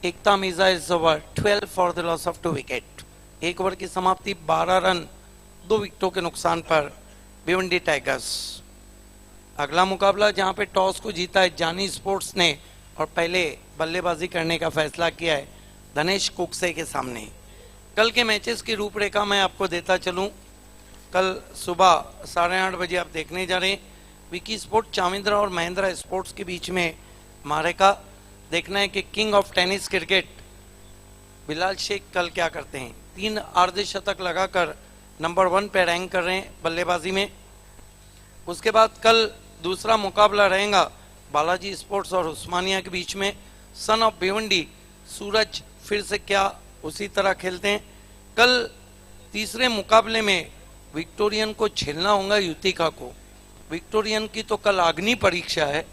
Ekta Mirza is over. 12 for the loss of 2 wicket. एक ओवर की समाप्ति 12 रन 2 विकेटों के नुकसान पर भिवंडी टाइगर्स। अगला मुकाबला जहां पे टॉस को जीता है जानी स्पोर्ट्स ने और पहले बल्लेबाजी करने का फैसला किया है धनेश कुकसे के सामने। कल के मैचेस की रूपरेखा मैं आपको देता चलूं। कल सुबह 8:30 बजे आप देखने जा रहे हैं विकी स्पोर्ट चामिंद्रा और महिंद्रा स्पोर्ट्स के बीच में मारेका। देखना है कि king of tennis cricket Bilal Shaikh कल क्या करते हैं। 3 अर्धशतक लगाकर नंबर 1 पे रैंक कर रहे हैं बल्लेबाजी में। उसके बाद कल दूसरा मुकाबला रहेगा बालाजी स्पोर्ट्स और उस्मानिया के बीच में। सन ऑफ भिवंडी सूरज फिर से क्या उसी तरह खेलते हैं। कल तीसरे मुकाबले में विक्टोरियन को झेलना होगा युतिका को। विक्टोरियन की तो कल अग्नि परीक्षा है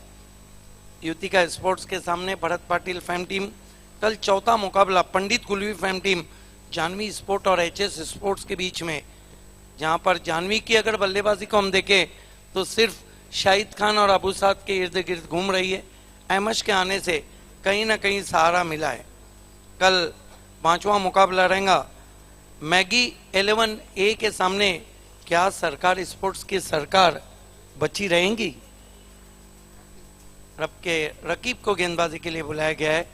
युतिका स्पोर्ट्स के सामने। Bharat Patil fam team. कल चौथा मुकाबला पंडित कुलवी फैम टीम जानवी स्पोर्ट और एचएस स्पोर्ट्स के बीच में, जहां पर जानवी की अगर बल्लेबाजी को हम देखें तो सिर्फ शाहिद खान और अबू साद के इर्द गिर्द घूम रही है। अहमश के आने से कहीं ना कहीं सहारा मिला है। कल पांचवा मुकाबला रहेगा मैगी 11A के सामने। क्या सरकार स्पोर्ट्स की सरकार बची रहेंगी? रकीब को गेंदबाजी के लिए बुलाया गया है।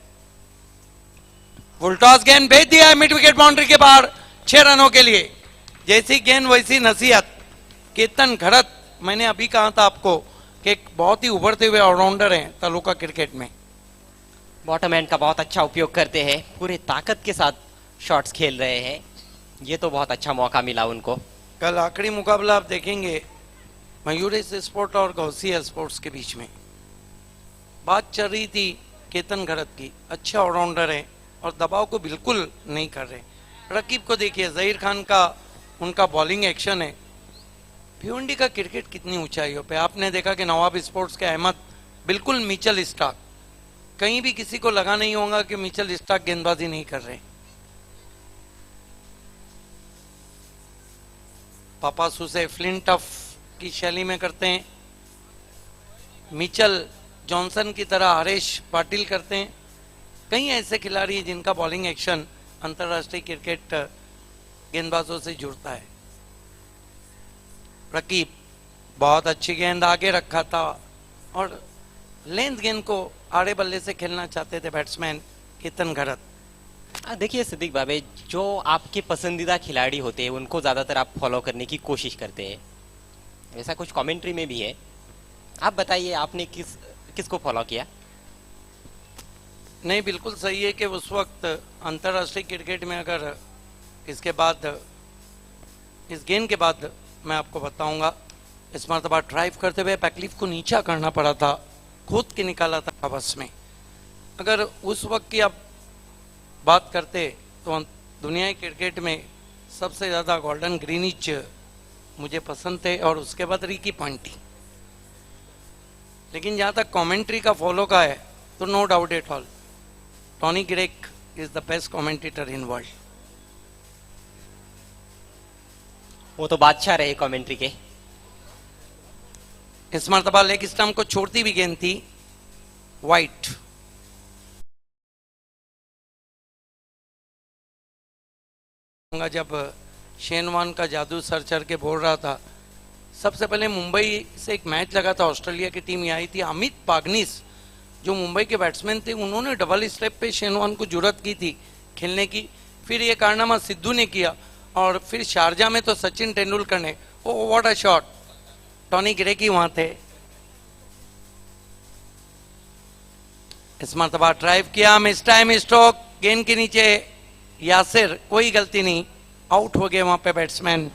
फुल टॉस गेंद भेज दिया है मिड विकेट बाउंड्री के बाहर 6 रनों के लिए। जैसी गेंद वैसी नसीहत। केतन घड़त, मैंने अभी कहा था आपको कि एक बहुत ही उभरते हुए ऑलराउंडर हैं तालुका क्रिकेट में। बॉटम एंड का बहुत अच्छा उपयोग करते हैं, पूरे ताकत के साथ शॉट्स खेल रहे हैं। ये तो बहुत अच्छा मौका मिला उनको। कल आखिरी मुकाबला आप देखेंगे मयूरेश स्पोर्ट और गौसिया स्पोर्ट्स के बीच में। बात चल रही थी केतन घड़त की, अच्छे ऑलराउंडर हैं और दबाव को बिल्कुल नहीं कर रहे। रकीब को देखिए, जहीर खान का उनका बॉलिंग एक्शन है। भिवंडी का क्रिकेट कितनी ऊंचाइयों पे। आपने देखा कि नवाब स्पोर्ट्स के अहमद बिल्कुल मिचेल स्टार्क, कहीं भी किसी को लगा नहीं होगा कि मिचेल स्टार्क गेंदबाजी नहीं कर रहे। पापासू से फ्लिंटफ की शैली में करते हैं। मिचेल जॉनसन की तरह हरेश पाटिल करते हैं। कई ऐसे खिलाड़ी हैं जिनका बॉलिंग एक्शन अंतरराष्ट्रीय क्रिकेट गेंदबाजों से जुड़ता है। रकीब बहुत अच्छी गेंद आगे रखा था और लेंथ गेंद को आड़े बल्ले से खेलना चाहते थे बैट्समैन केतन घड़त। देखिए सिद्दीक भाई, जो आपके पसंदीदा खिलाड़ी होते हैं उनको ज्यादातर आप फॉलो करने की कोशिश करते हैं, ऐसा कुछ कमेंट्री में भी है। आप बताइए आपने किसको फॉलो किया? नहीं, बिल्कुल सही है कि उस वक्त अंतर्राष्ट्रीय क्रिकेट में अगर इसके बाद इस गेंद के बाद मैं आपको बताऊंगा, इस मरतबा ड्राइव करते हुए पैकलिफ को नीचा करना पड़ा था, खुद के निकाला था बस में। अगर उस वक्त की आप बात करते तो दुनिया क्रिकेट में सबसे ज़्यादा गोल्डन ग्रीनिच मुझे पसंद थे और उसके बाद रिकी पॉइंटी। लेकिन जहाँ तक कमेंट्री का फॉलो का है तो no doubt at all Tony Greig is the best commentator in world. वो तो बादशाह रहे कमेंट्री के। इस मरतबा लेग स्टंप को छोड़ती भी गेंद थी वाइट। जब शेनवान का जादू सर चढ़ के बोल रहा था, सबसे पहले मुंबई से एक मैच लगा था, ऑस्ट्रेलिया की टीम आई थी। अमित पागनीस जो मुंबई के बैट्समैन थे, उन्होंने डबल स्टेप पे शेनवान को जुर्रत की थी खेलने की। फिर ये कारनामा सिद्धू ने किया और फिर शारजा में तो सचिन तेंदुलकर ने, oh what a shot, Tony Greig ही वहां थे। इस मरतबा ड्राइव किया, मिस टाइम स्ट्रोक, गेंद के नीचे यासिर, कोई गलती नहीं, आउट हो गए वहां पे बैट्समैन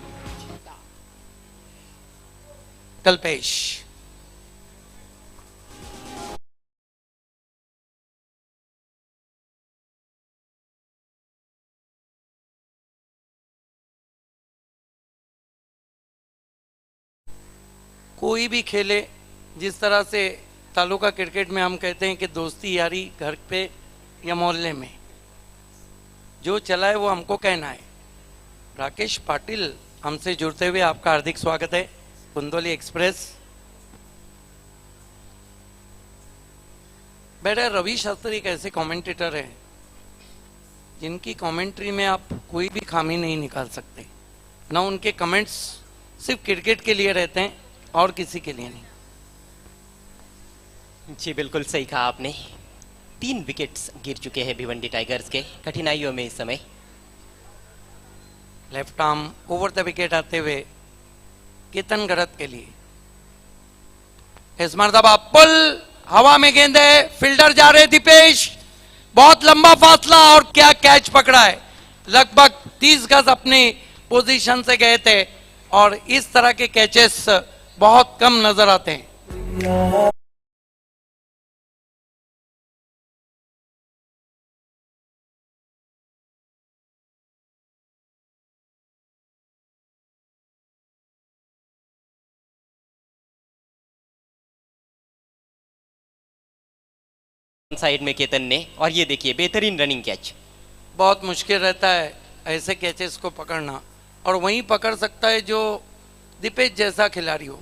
कल्पेश। कोई भी खेले, जिस तरह से तालुका क्रिकेट में हम कहते हैं कि दोस्ती यारी घर पे या मोहल्ले में, जो चला है वो हमको कहना है। राकेश पाटिल हमसे जुड़ते हुए आपका हार्दिक स्वागत है। कुंदोली एक्सप्रेस। बेटा, रवि शास्त्री एक ऐसे कमेंटेटर हैं जिनकी कमेंट्री में आप कोई भी खामी नहीं निकाल सकते। ना उनके कमेंट्स सिर्फ क्रिकेट के लिए रहते हैं और किसी के लिए नहीं। जी बिल्कुल सही कहा आपने। 3 विकेट्स गिर चुके हैं भिवंडी टाइगर्स के, कठिनाइयों में इस समय। Left arm over the wicket आते हुए केतन गरत के लिए। इस मरतबा पुल, हवा में गेंद है, फील्डर जा रहे दीपेश, बहुत लंबा फासला और क्या कैच पकड़ा है। लगभग 30 गज अपनी पोजीशन से गए थे और इस तरह के कैचेस बहुत कम नजर आते हैं। साइड में केतन ने, और ये देखिए बेहतरीन रनिंग कैच। बहुत मुश्किल रहता है ऐसे कैचेस को पकड़ना, और वहीं पकड़ सकता है जो दीपेश जैसा खिलाड़ी हो।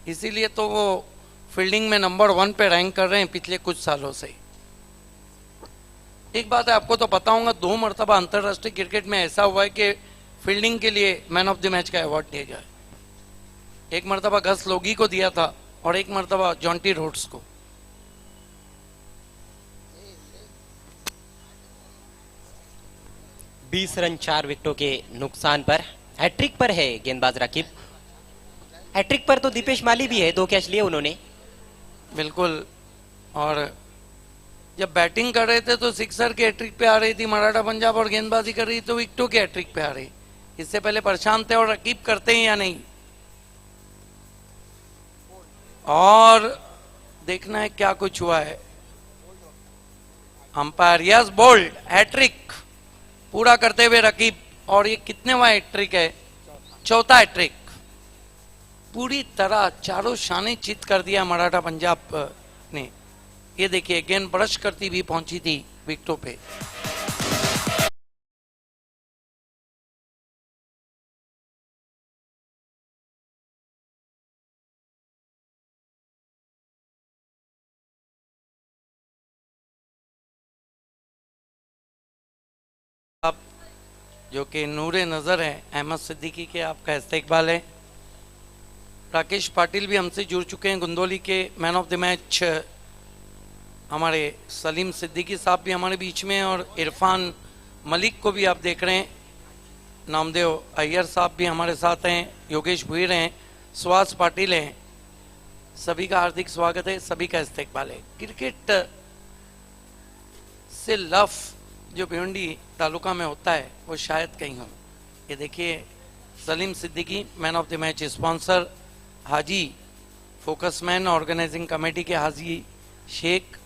इसीलिए तो वो फील्डिंग में नंबर 1 पे रैंक कर रहे हैं पिछले कुछ सालों से। एक बात है, आपको तो पता होगा, 2 मरतबा अंतर्राष्ट्रीय क्रिकेट में ऐसा हुआ है कि फील्डिंग के लिए मैन ऑफ द मैच का अवार्ड दिया गया है। एक मरतबा गस लोगी को दिया था और एक मरतबा जॉन्टी रोड्स को। बीस रन 4 विकेटों के नुकसान पर। हैट्रिक पर है गेंदबाज रकीब। हैट्रिक पर तो दीपेश माली भी है, 2 कैच लिए उन्होंने। बिल्कुल, और जब बैटिंग कर रहे थे तो सिक्सर की हैट्रिक पे आ रही थी मराठा पंजाब, और गेंदबाजी कर रही तो विकेटों की हैट्रिक पे आ रही। इससे पहले परेशान थे और रकीब करते हैं या नहीं, और देखना है क्या कुछ हुआ है। अंपायर यस, बोल्ड, हैट्रिक पूरा करते हुए रकीब। और ये कितनेवां हैट्रिक है? 4था हैट्रिक। पूरी तरह चारों शाने चित कर दिया मराठा पंजाब ने। ये देखिए गेंद ब्रश करती भी पहुंची थी विकेटों पे। अब जो कि नूरे नजर है अहमद सिद्दीकी के, आपका इस्तेकबाल है। राकेश पाटिल भी हमसे जुड़ चुके हैं। गुंदोली के मैन ऑफ द मैच हमारे सलीम सिद्दीकी साहब भी हमारे बीच में हैं, और इरफान मलिक को भी आप देख रहे हैं। नामदेव अय्यर साहब भी हमारे साथ हैं, योगेश भुईर हैं, सुहास पाटिल हैं। सभी का हार्दिक स्वागत है, सभी का इस्तेकबाल है। क्रिकेट से लव जो भिवंडी तालुका में होता है वो शायद कहीं हो। ये देखिए Salim Siddiqui man of the match sponsor, Haji फोकसमैन ऑर्गेनाइजिंग कमेटी के हाजी शेख,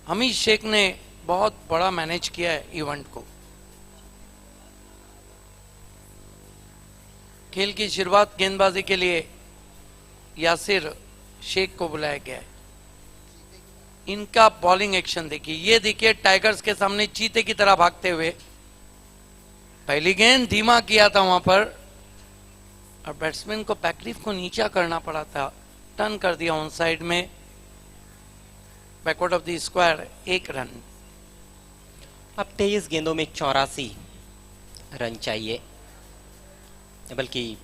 हमीद शेख ने बहुत बड़ा मैनेज किया है इवेंट को। खेल की शुरुआत गेंदबाजी के लिए यासिर शेख को बुलाया गया है। इनका बॉलिंग एक्शन देखिए, ये देखिए टाइगर्स के सामने चीते की तरह भागते हुए। पहली गेंद धीमा किया था वहां पर, और बैट्समैन को पैकलिफ को नीचा करना पड़ा था, टर्न कर दिया ऑन साइड में, backward of the square, 1 run. अब 23 गेंदों में 84 रन चाहिए, बल्कि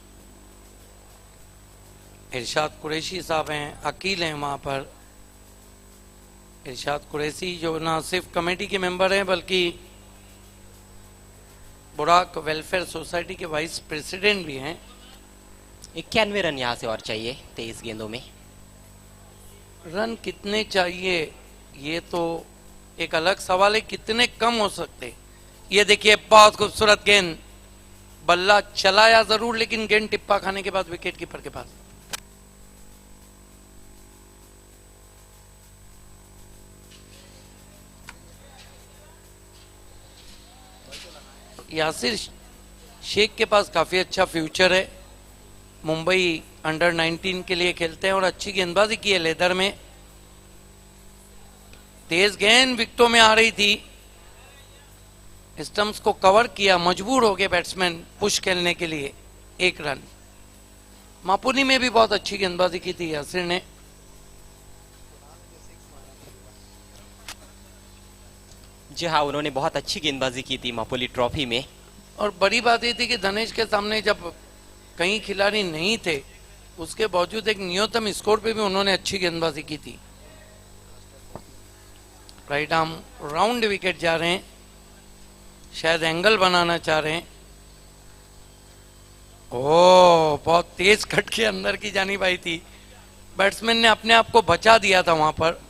इरशाद कुरैशी साहब हैं, अकील हैं वहां पर। इरशाद कुरैशी जो ना सिर्फ कमेटी के मेंबर हैं बल्कि बुराक वेलफेयर सोसाइटी के वाइस प्रेसिडेंट भी हैं। 91 रन यहां से और चाहिए 23 गेंदों में। रन कितने चाहिए ये तो एक अलग सवाल है, कितने कम हो सकते। ये देखिए बहुत खूबसूरत गेंद, बल्ला चलाया जरूर लेकिन गेंद टिप्पा खाने के बाद विकेट कीपर के पास। यासिर शेख के पास काफी अच्छा फ्यूचर है। मुंबई अंडर 19 के लिए खेलते हैं और अच्छी गेंदबाजी की है लेदर में। तेज गेंद विकेटों में आ रही थी, स्टंप्स को कवर किया, मजबूर हो गए बैट्समैन पुश खेलने के लिए। 1 रन। मापुनी में भी बहुत अच्छी गेंदबाजी की थी यासिर ने। जी हाँ, उन्होंने बहुत अच्छी गेंदबाजी की थी मापुली ट्रॉफी में। और बड़ी बात ये थी कि धनेश के सामने जब कई खिलाड़ी नहीं थे, उसके बावजूद एक न्यूनतम स्कोर पे भी उन्होंने अच्छी गेंदबाजी की थी। राइट आर्म राउंड विकेट जा रहे हैं, शायद एंगल बनाना चाह रहे हैं। ओ, बहुत तेज कट के अंदर की जानी आई थी। बैट्समैन ने अपने आप को बचा दिया था, वहां पर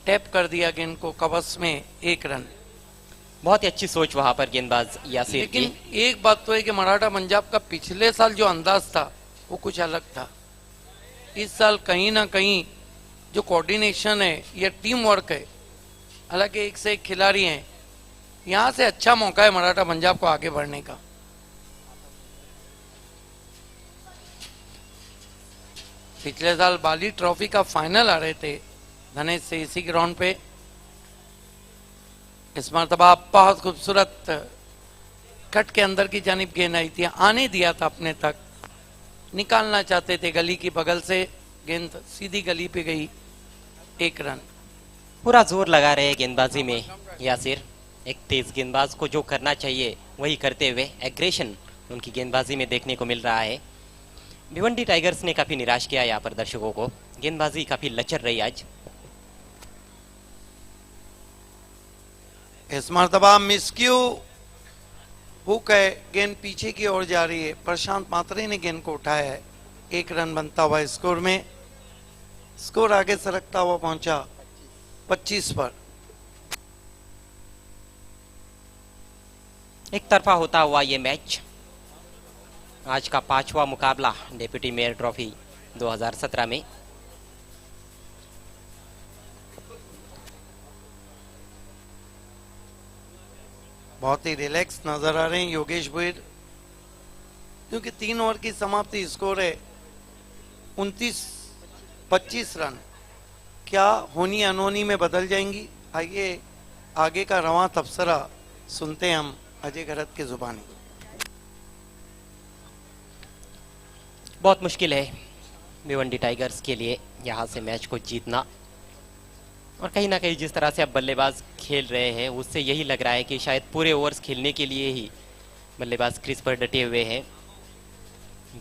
टैप कर दिया गेंद को कवच में। 1 रन। बहुत ही अच्छी सोच वहां पर गेंदबाज यासिर की। लेकिन एक बात तो है कि मराठा पंजाब का पिछले साल जो अंदाज था वो कुछ अलग था। इस साल कहीं ना कहीं जो कोऑर्डिनेशन है या टीम वर्क है, हालांकि एक से एक खिलाड़ी हैं, यहां से अच्छा मौका है मराठा पंजाब को आगे बढ़ने का। पिछले साल बाली ट्रॉफी का फाइनल आ रहे थे धनेश से इसी ग्राउंड पे। इस मरतबा बहुत खूबसूरत कट के अंदर की जानिब गेंद आई थी, आने दिया था अपने तक, निकालना चाहते थे गली की बगल से, गेंद सीधी गली पे गई। 1 रन। पूरा जोर लगा रहे हैं गेंदबाजी में यासिर। एक तेज गेंदबाज को जो करना चाहिए वही करते हुए एग्रेशन उनकी गेंदबाजी में देखने को मिल रहा है। भिवंडी टाइगर्स ने काफी निराश किया यहाँ पर दर्शकों को। गेंदबाजी काफी लचर रही आज। इस मरतबा मिसक्यू हुक है, गेंद पीछे की ओर जा रही है। प्रशांत मात्रे ने गेंद को उठाया है। 1 रन बनता हुआ स्कोर में। स्कोर आगे सरकता हुआ पहुंचा 25 पर। एक तरफा होता हुआ ये मैच। आज का 5वां मुकाबला डेप्यूटी मेयर ट्रॉफी 2017 में। बहुत ही रिलैक्स नजर आ रहे हैं योगेश भुईर, क्योंकि 3 ओवर की समाप्ति। स्कोर है 29-25 रन। क्या होनी अनहोनी में बदल जाएंगी? आइए आगे का रवां तबसरा सुनते हैं हम अजय घरत की जुबानी। बहुत मुश्किल है भिवंडी टाइगर्स के लिए यहाँ से मैच को जीतना। और कहीं ना कहीं जिस तरह से अब बल्लेबाज खेल रहे हैं उससे यही लग रहा है कि शायद पूरे ओवर्स खेलने के लिए ही बल्लेबाज क्रीज पर डटे हुए हैं,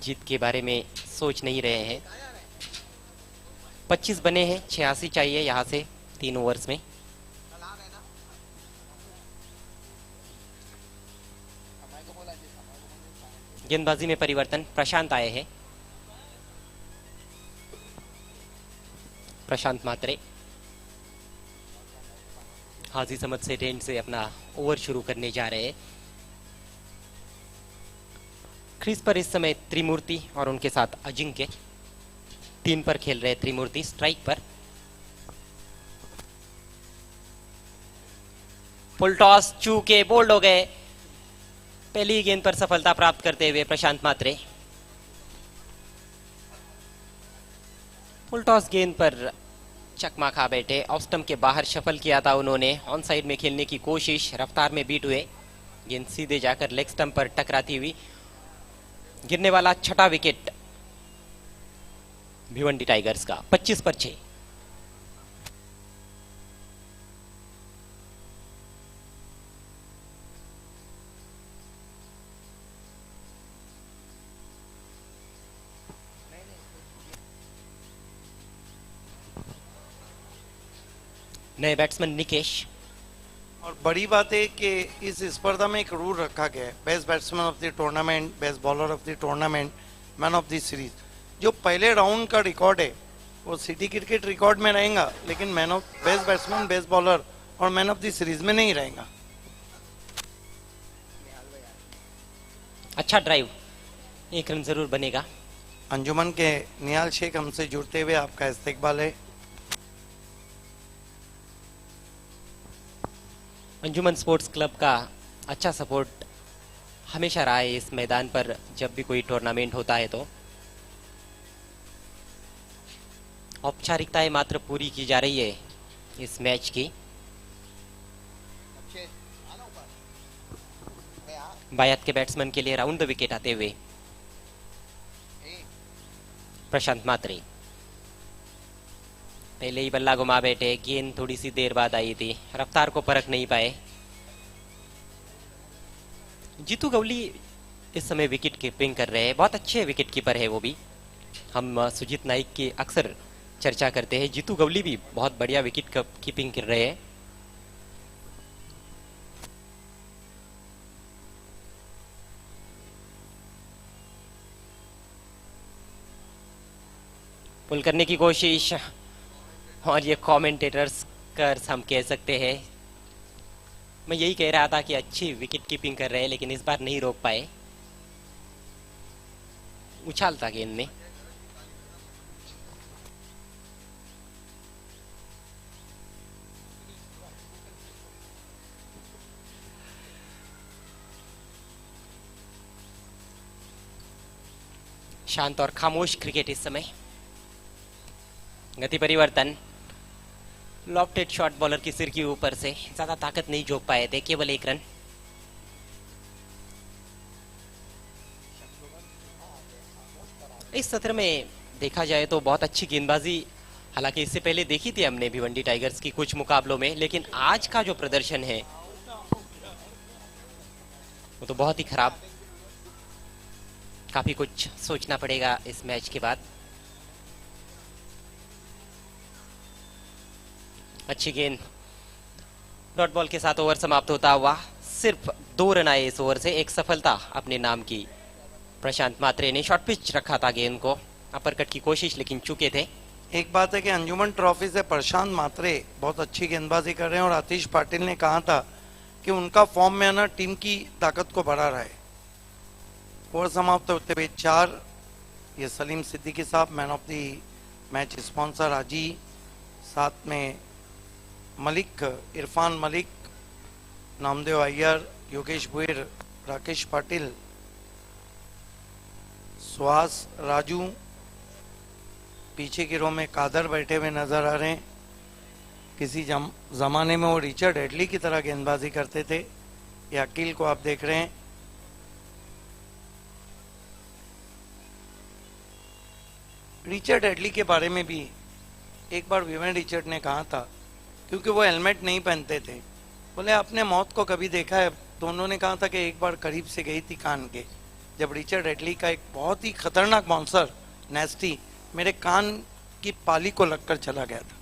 जीत के बारे में सोच नहीं रहे हैं। 25 बने हैं, 86 चाहिए यहाँ से 3 ओवर्स में। गेंदबाजी में परिवर्तन, प्रशांत आए हैं। प्रशांत मात्रे हाजी समझ से रेंज से अपना ओवर शुरू करने जा रहे हैं। क्रीज पर इस समय त्रिमूर्ति और उनके साथ अजिंक्य 3 पर खेल रहे। त्रिमूर्ति स्ट्राइक पर। फुल टॉस चूके बोल्ड हो गए। पहली गेंद पर सफलता प्राप्त करते हुए प्रशांत मात्रे। फुल टॉस गेंद पर चकमा खा बैठे। ऑफ स्टंप के बाहर शफल किया था उन्होंने। ऑन साइड में खेलने की कोशिश, रफ्तार में बीट हुए। गेंद सीधे जाकर लेग स्टंप पर टकराती हुई गिरने वाला 6वां विकेट भिवंडी टाइगर्स का। 25 पर 6। नए बैट्समैन निकेश। और बड़ी बात है कि इस स्पर्धा में एक रूल रखा गया है, best batsman of the tournament, best bowler of the tournament, man of the series. जो पहले राउंड का रिकॉर्ड है वो सिटी क्रिकेट रिकॉर्ड में रहेगा, लेकिन man of best batsman, best bowler और मैन ऑफ द सीरीज में नहीं रहेगा। अच्छा ड्राइव, 1 रन जरूर बनेगा। अंजुमन के निहाल शेख हमसे जुड़ते हुए आपका इस्तकबाल है। अंजुमन स्पोर्ट्स क्लब का अच्छा सपोर्ट हमेशा रहा है इस मैदान पर जब भी कोई टूर्नामेंट होता है तो। औपचारिकताएं मात्र पूरी की जा रही है इस मैच की। बायत के बैट्समैन के लिए राउंड द विकेट आते हुए प्रशांत मात्रे पहले ही बल्ला घुमा बैठे, गेंद थोड़ी सी देर बाद आई थी, रफ्तार को परख नहीं पाए। जीतू गवली इस समय विकेट कीपिंग कर रहे हैं, बहुत अच्छे विकेट कीपर है वो भी। हम सुजीत नाइक की अक्सर चर्चा करते हैं, जीतू गवली भी बहुत बढ़िया विकेट कीपिंग कर रहे हैं। पुल करने की कोशिश, और ये कमेंटेटर्स कर्स हम कह सकते हैं। मैं यही कह रहा था कि अच्छी विकेट कीपिंग कर रहे हैं, लेकिन इस बार नहीं रोक पाए। उछाल था गेंद में। शांत और खामोश क्रिकेट इस समय। गति परिवर्तन, लॉफ्टेड शॉट बॉलर की सिर के ऊपर से ज्यादा ताकत नहीं झोंक पाए थे, केवल 1 रन। इस सत्र में देखा जाए तो बहुत अच्छी गेंदबाजी, हालांकि इससे पहले देखी थी हमने भिवंडी टाइगर्स की कुछ मुकाबलों में, लेकिन आज का जो प्रदर्शन है वो तो बहुत ही खराब। काफी कुछ सोचना पड़ेगा इस मैच के बाद। अच्छी गेंद, डॉट बॉल के साथ ओवर समाप्त होता हुआ। सिर्फ 2 रन आए इस ओवर से, एक सफलता अपने नाम की। प्रशांत मात्रे ने शॉर्ट पिच रखा था गेंद को, अपरकट की कोशिश लेकिन चूके थे। एक बात है कि अंजुमन ट्रॉफी से प्रशांत मात्रे बहुत अच्छी गेंदबाजी कर रहे हैं, और आतिश पाटिल ने कहा था कि उनका फॉर्म में आना टीम की ताकत को बढ़ा रहा है। ओवर समाप्त होते हुए 4। ये सलीम सिद्दीकी साहब man of the match sponsor Haji, साथ में मलिक, इरफान मलिक, नामदेव अय्यर, योगेश भुईर, राकेश पाटिल, सुहास राजू, पीछे की रो में कादर बैठे हुए नजर आ रहे हैं। किसी जमाने में वो रिचर्ड हेडली की तरह गेंदबाजी करते थे। ये अकील को आप देख रहे हैं। रिचर्ड हेडली के बारे में भी एक बार विवेन रिचर्ड ने कहा था, क्योंकि वो हेलमेट नहीं पहनते थे, बोले आपने मौत को कभी देखा है? तो उन्होंने कहा था कि एक बार करीब से गई थी कान के, जब रिचर्ड हेडली का एक बहुत ही खतरनाक बाउंसर नेस्टी मेरे कान की पाली को लगकर चला गया था।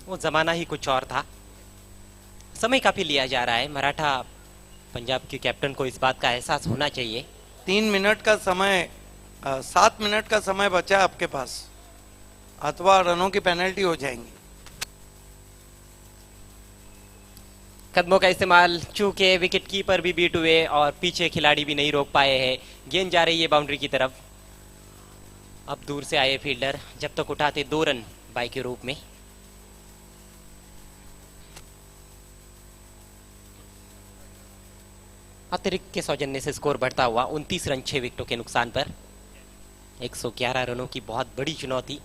वो जमाना ही कुछ और था। समय काफी लिया जा रहा है। मराठा पंजाब के कैप्टन को इस बात का एहसास होना चाहिए। 3 मिनट का समय, 7 मिनट का समय बचा है आपके पास, अथवा रनों की पेनल्टी हो जाएंगी। कदमों का इस्तेमाल, चूके विकेट कीपर भी बीट हुए और पीछे खिलाड़ी भी नहीं रोक पाए हैं। गेंद जा रही है बाउंड्री की तरफ। अब दूर से आए फील्डर, जब तक उठाते 2 रन बाई के रूप में। अतिरिक्त के सौजन्य से स्कोर बढ़ता हुआ 29 रन 6 विकेटों के नुकसान पर। 111 रनों की बहुत बड़ी चुनौती।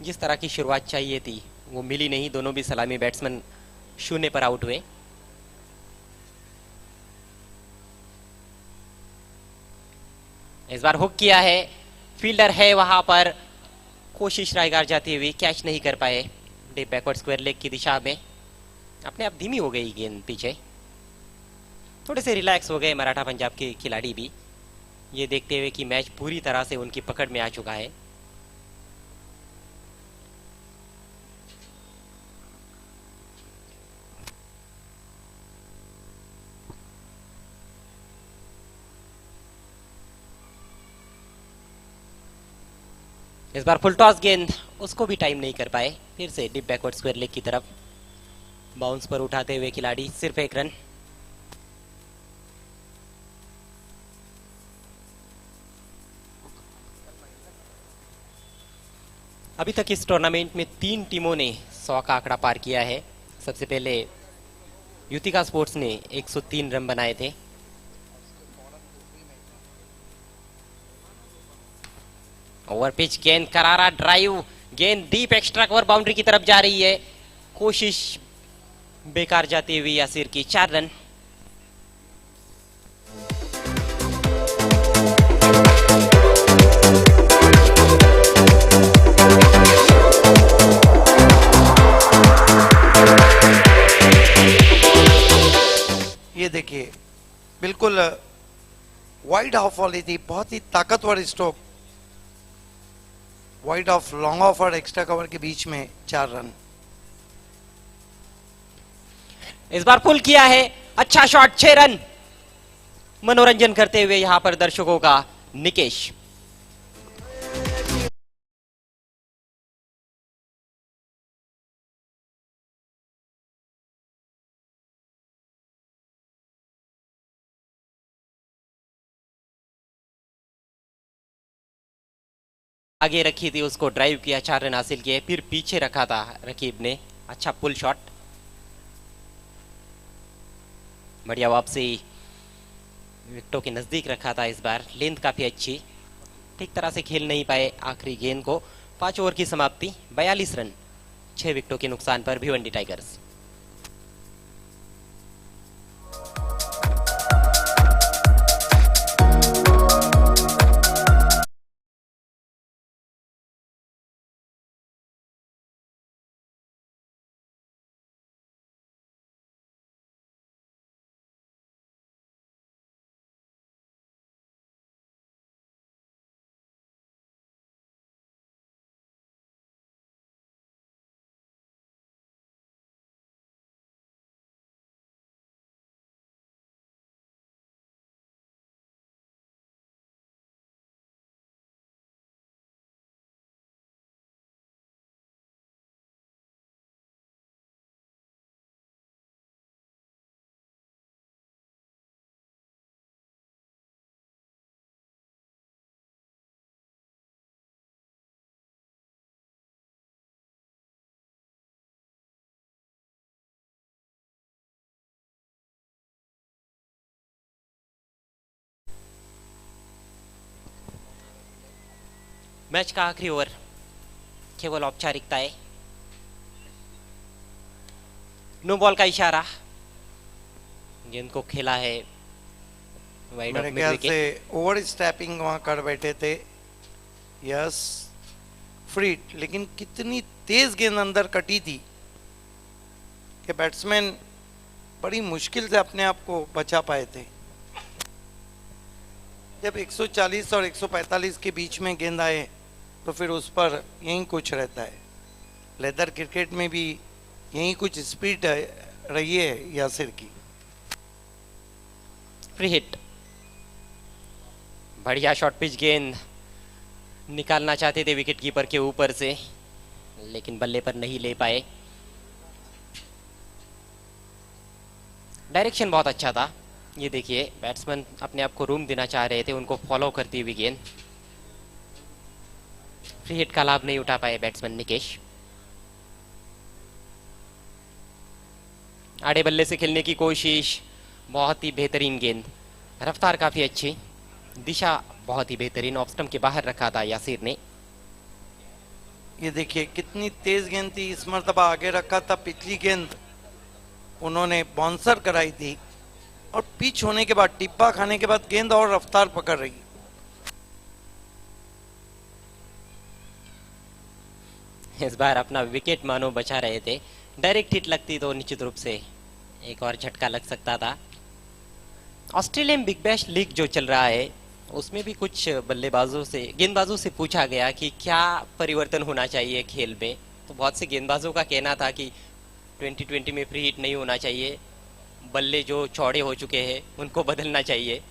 जिस तरह की शुरुआत चाहिए थी वो मिली नहीं। दोनों भी सलामी बैट्समैन 0 पर आउट हुए। इस बार हुक किया है, फील्डर है वहां पर, कोशिश रायगार जाती हुई, कैच नहीं कर पाए। डीप बैकवर्ड स्क्वायर लेग की दिशा में अपने आप धीमी हो गई गेंद पीछे। थोड़े से रिलैक्स हो गए मराठा पंजाब के खिलाड़ी भी, ये देखते हुए कि मैच पूरी तरह से उनकी पकड़ में आ चुका है। इस बार फुल टॉस गेंद, उसको भी टाइम नहीं कर पाए। फिर से डीप बैकवर्ड स्क्वायर लेग की तरफ बाउंस पर उठाते हुए खिलाड़ी, सिर्फ 1 रन। अभी तक इस टूर्नामेंट में 3 टीमों ने 100 का आंकड़ा पार किया है। सबसे पहले युतिका स्पोर्ट्स ने 103 रन बनाए थे। ओवर पिच गेंद, करारा ड्राइव, गेंद डीप एक्स्ट्रा कवर बाउंड्री की तरफ जा रही है। कोशिश बेकार जाती हुई यासिर की 4 रन। ये देखिए बिल्कुल वाइड ऑफ वाली थी, बहुत ही ताकतवर stroke, wide of, long off और एक्स्ट्रा कवर के बीच में 4 रन। इस बार पुल किया है, अच्छा शॉट, 6 रन। मनोरंजन करते हुए यहां पर दर्शकों का निकेश। आगे रखी थी, उसको ड्राइव किया, 4 रन हासिल किए। फिर पीछे रखा था रकीब ने, अच्छा पुल शॉट, बढ़िया वापसी, विकेटों के नजदीक रखा था। इस बार लेंथ काफी अच्छी, ठीक तरह से खेल नहीं पाए आखिरी गेंद को। 5 ओवर की समाप्ति, 42 रन, 6 विकेटों के नुकसान पर भिवंडी टाइगर्स। मैच का आखिरी ओवर, केवल औपचारिकता है। नो बॉल का इशारा, गेंद को खेला है वाइड ऑफ मेरे मिड ख्याल विकेट। से ओवर स्टैपिंग वहां कर बैठे थे, यस फ्री, लेकिन कितनी तेज गेंद अंदर कटी थी कि बैट्समैन बड़ी मुश्किल से अपने आप को बचा पाए थे। जब 140 और 145 के बीच में गेंद आए तो फिर उस पर यही कुछ रहता है। लेदर क्रिकेट में भी यही कुछ स्पीड रही है यासिर की। फ्री हिट, बढ़िया शॉर्ट पिच गेंद, निकालना चाहते थे विकेट कीपर के ऊपर से, लेकिन बल्ले पर नहीं ले पाए। डायरेक्शन बहुत अच्छा था। ये देखिए बैट्समैन अपने आप को रूम देना चाह रहे थे, उनको फॉलो करती हुई गेंद। फ्री हिट का लाभ नहीं उठा पाए बैट्समैन निकेश। आड़े बल्ले से खेलने की कोशिश, बहुत ही बेहतरीन गेंद, रफ्तार काफी अच्छी, दिशा बहुत ही बेहतरीन, ऑफ स्टंप के बाहर रखा था यासिर ने। ये देखिए कितनी तेज गेंद थी, इस मर्तबा आगे रखा था, पिछली गेंद उन्होंने बाउंसर कराई थी और पिच होने के बाद, टिप्पा खाने के बाद गेंद और रफ्तार पकड़ रही। इस बार अपना विकेट मानो बचा रहे थे, डायरेक्ट हिट लगती तो निश्चित रूप से एक और झटका लग सकता था। ऑस्ट्रेलियन बिग बैश लीग जो चल रहा है उसमें भी कुछ बल्लेबाजों से, गेंदबाजों से पूछा गया कि क्या परिवर्तन होना चाहिए खेल में, तो बहुत से गेंदबाजों का कहना था कि 2020 में फ्री हिट नहीं होना चाहिए, बल्ले जो चौड़े हो चुके हैं उनको बदलना चाहिए,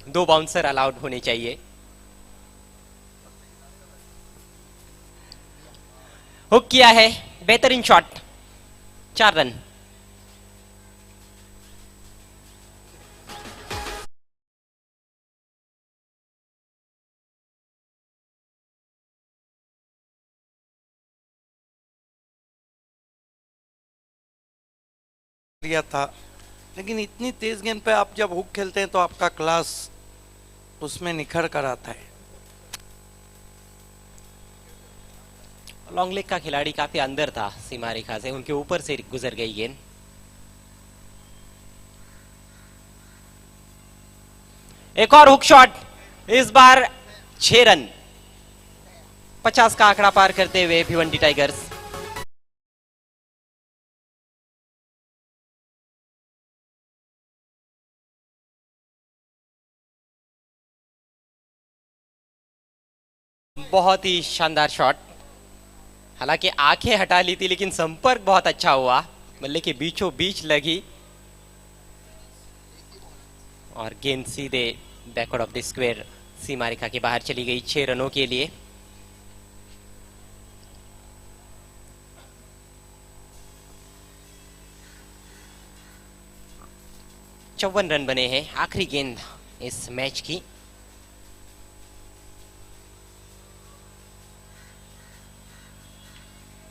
2 बाउंसर अलाउड होने चाहिए। हुक किया है, बेहतरीन शॉट, 4 रन। लिया था, लेकिन इतनी तेज गेंद पे आप जब हुक खेलते हैं तो आपका क्लास उसमें निखर कर आता है। लॉन्ग लेग का खिलाड़ी काफी अंदर था सीमा रेखा से, उनके ऊपर से गुजर गई गेंद। एक और हुक शॉट, इस बार 6 रन, 50 का आंकड़ा पार करते हुए भिवंडी टाइगर्स। बहुत ही शानदार शॉट, हालांकि आंखें हटा ली थी लेकिन संपर्क बहुत अच्छा हुआ, बल्ले के बीचों बीच लगी और गेंद सीधे बैकवर्ड ऑफ द स्क्वायर सीमा रेखा के बाहर चली गई 6 रनों के लिए। चौवन रन बने हैं, आखिरी गेंद इस मैच की।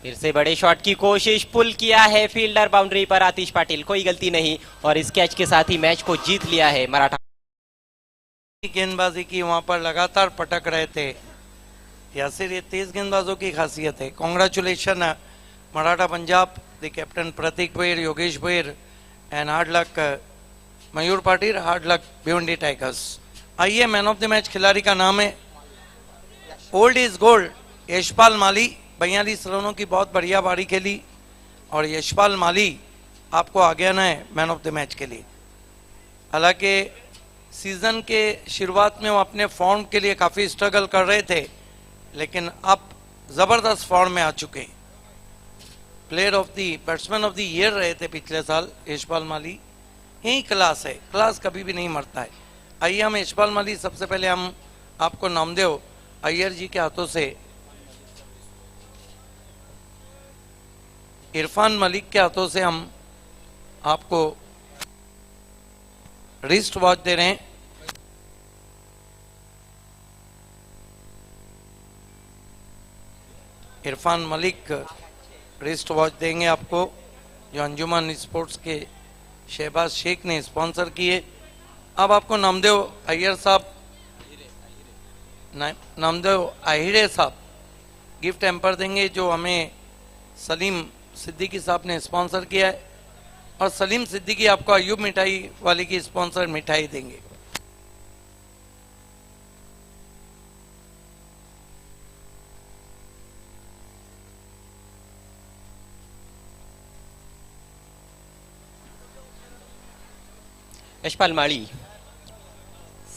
फिर से बड़े शॉट की कोशिश, पुल किया है फील्डर बाउंड्री पर आतिश पाटिल, कोई गलती नहीं और इस कैच के साथ ही मैच को जीत लिया है मराठा। गेंदबाजी की वहां पर लगातार पटक रहे थे यासिर, ये तेज गेंदबाजों की खासियत है। Congratulation Maratha Punjab, the captain Pratik Bhoir, Yogesh Bhoir and hard luck Mayur Patil, hard luck Bhiwandi tigers. आइए, मैन ऑफ द मैच खिलाड़ी का नाम है old is gold, Yashpal Mali, 42 रनों की बहुत बढ़िया बारी खेली और यशपाल माली आपको आगे आना है मैन ऑफ द मैच के लिए। हालांकि सीजन के शुरुआत में वो अपने फॉर्म के लिए काफी स्ट्रगल कर रहे थे, लेकिन अब जबरदस्त फॉर्म में आ चुके। Player of the batsman of the year रहे थे पिछले साल यशपाल माली। यही क्लास है, क्लास कभी भी नहीं मरता है। आइए हम यशपाल माली, सबसे पहले हम आपको नामदेव अय्यर जी के हाथों से इरफान मलिक के हाथों से हम आपको रिस्ट वॉच दे रहे हैं। इरफान मलिक रिस्ट वॉच देंगे आपको, जो अंजुमन स्पोर्ट्स के शहबाज शेख ने स्पॉन्सर किए। अब आपको नामदेव अय्यर साहब, नामदेव आहिरे साहब गिफ्ट हैम्पर देंगे, जो हमें सलीम सिद्दीकी साहब ने स्पॉन्सर किया है, और सलीम सिद्दीकी आपको अयूब मिठाई वाले की स्पॉन्सर मिठाई देंगे। यशपाल माळी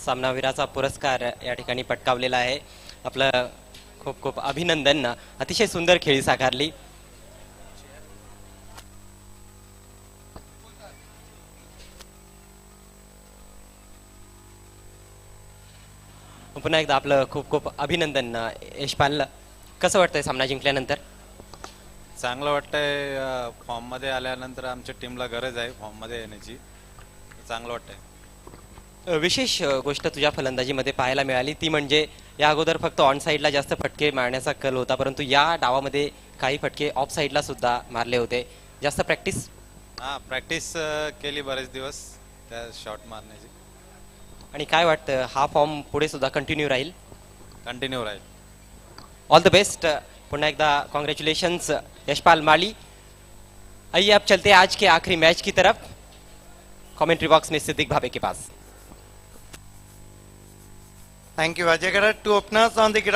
सामनावीराचा पुरस्कार या ठिकाणी पटकावलेला आहे। आपलं खूप खूप अभिनंदन, अतिशय सुंदर खेळी साकारली। पुन्हा एकदा आपलं खूप खूप अभिनंदन यशपाल, कसं वाटतंय सामना जिंकल्यानंतर? चांगलं वाटतंय, फॉर्म मध्ये आल्यानंतर आमच्या टीमला गरज आहे फॉर्म मध्ये येण्याची, चांगलं वाटतंय। विशेष गोष्ट तुझ्या फलंदाजीमध्ये पाहायला मिळाली ती म्हणजे या अगोदर फक्त ऑन साईडला जास्त फटके मारण्याचा कल होता, परंतु या डावामध्ये काही फटके ऑफ साईडला सुद्धा मारले होते। जास्त प्रॅक्टिस? हां, प्रॅक्टिस केली बरेच दिवस त्या शॉट मारण्याची। आणि काय वाटतं, हा फॉर्म पुढे सुद्धा continue Raheel? Continue Raheel. All the best, पुन्हा एकदा कॉन्ग्रेचुलेशंस यशपाल माली। आइए अब चलते हैं आज के आखिरी मैच की तरफ, कमेंट्री बॉक्स में सिद्दीक भावे के पास। Thank you, Ajay Garat. Two openers on the ground.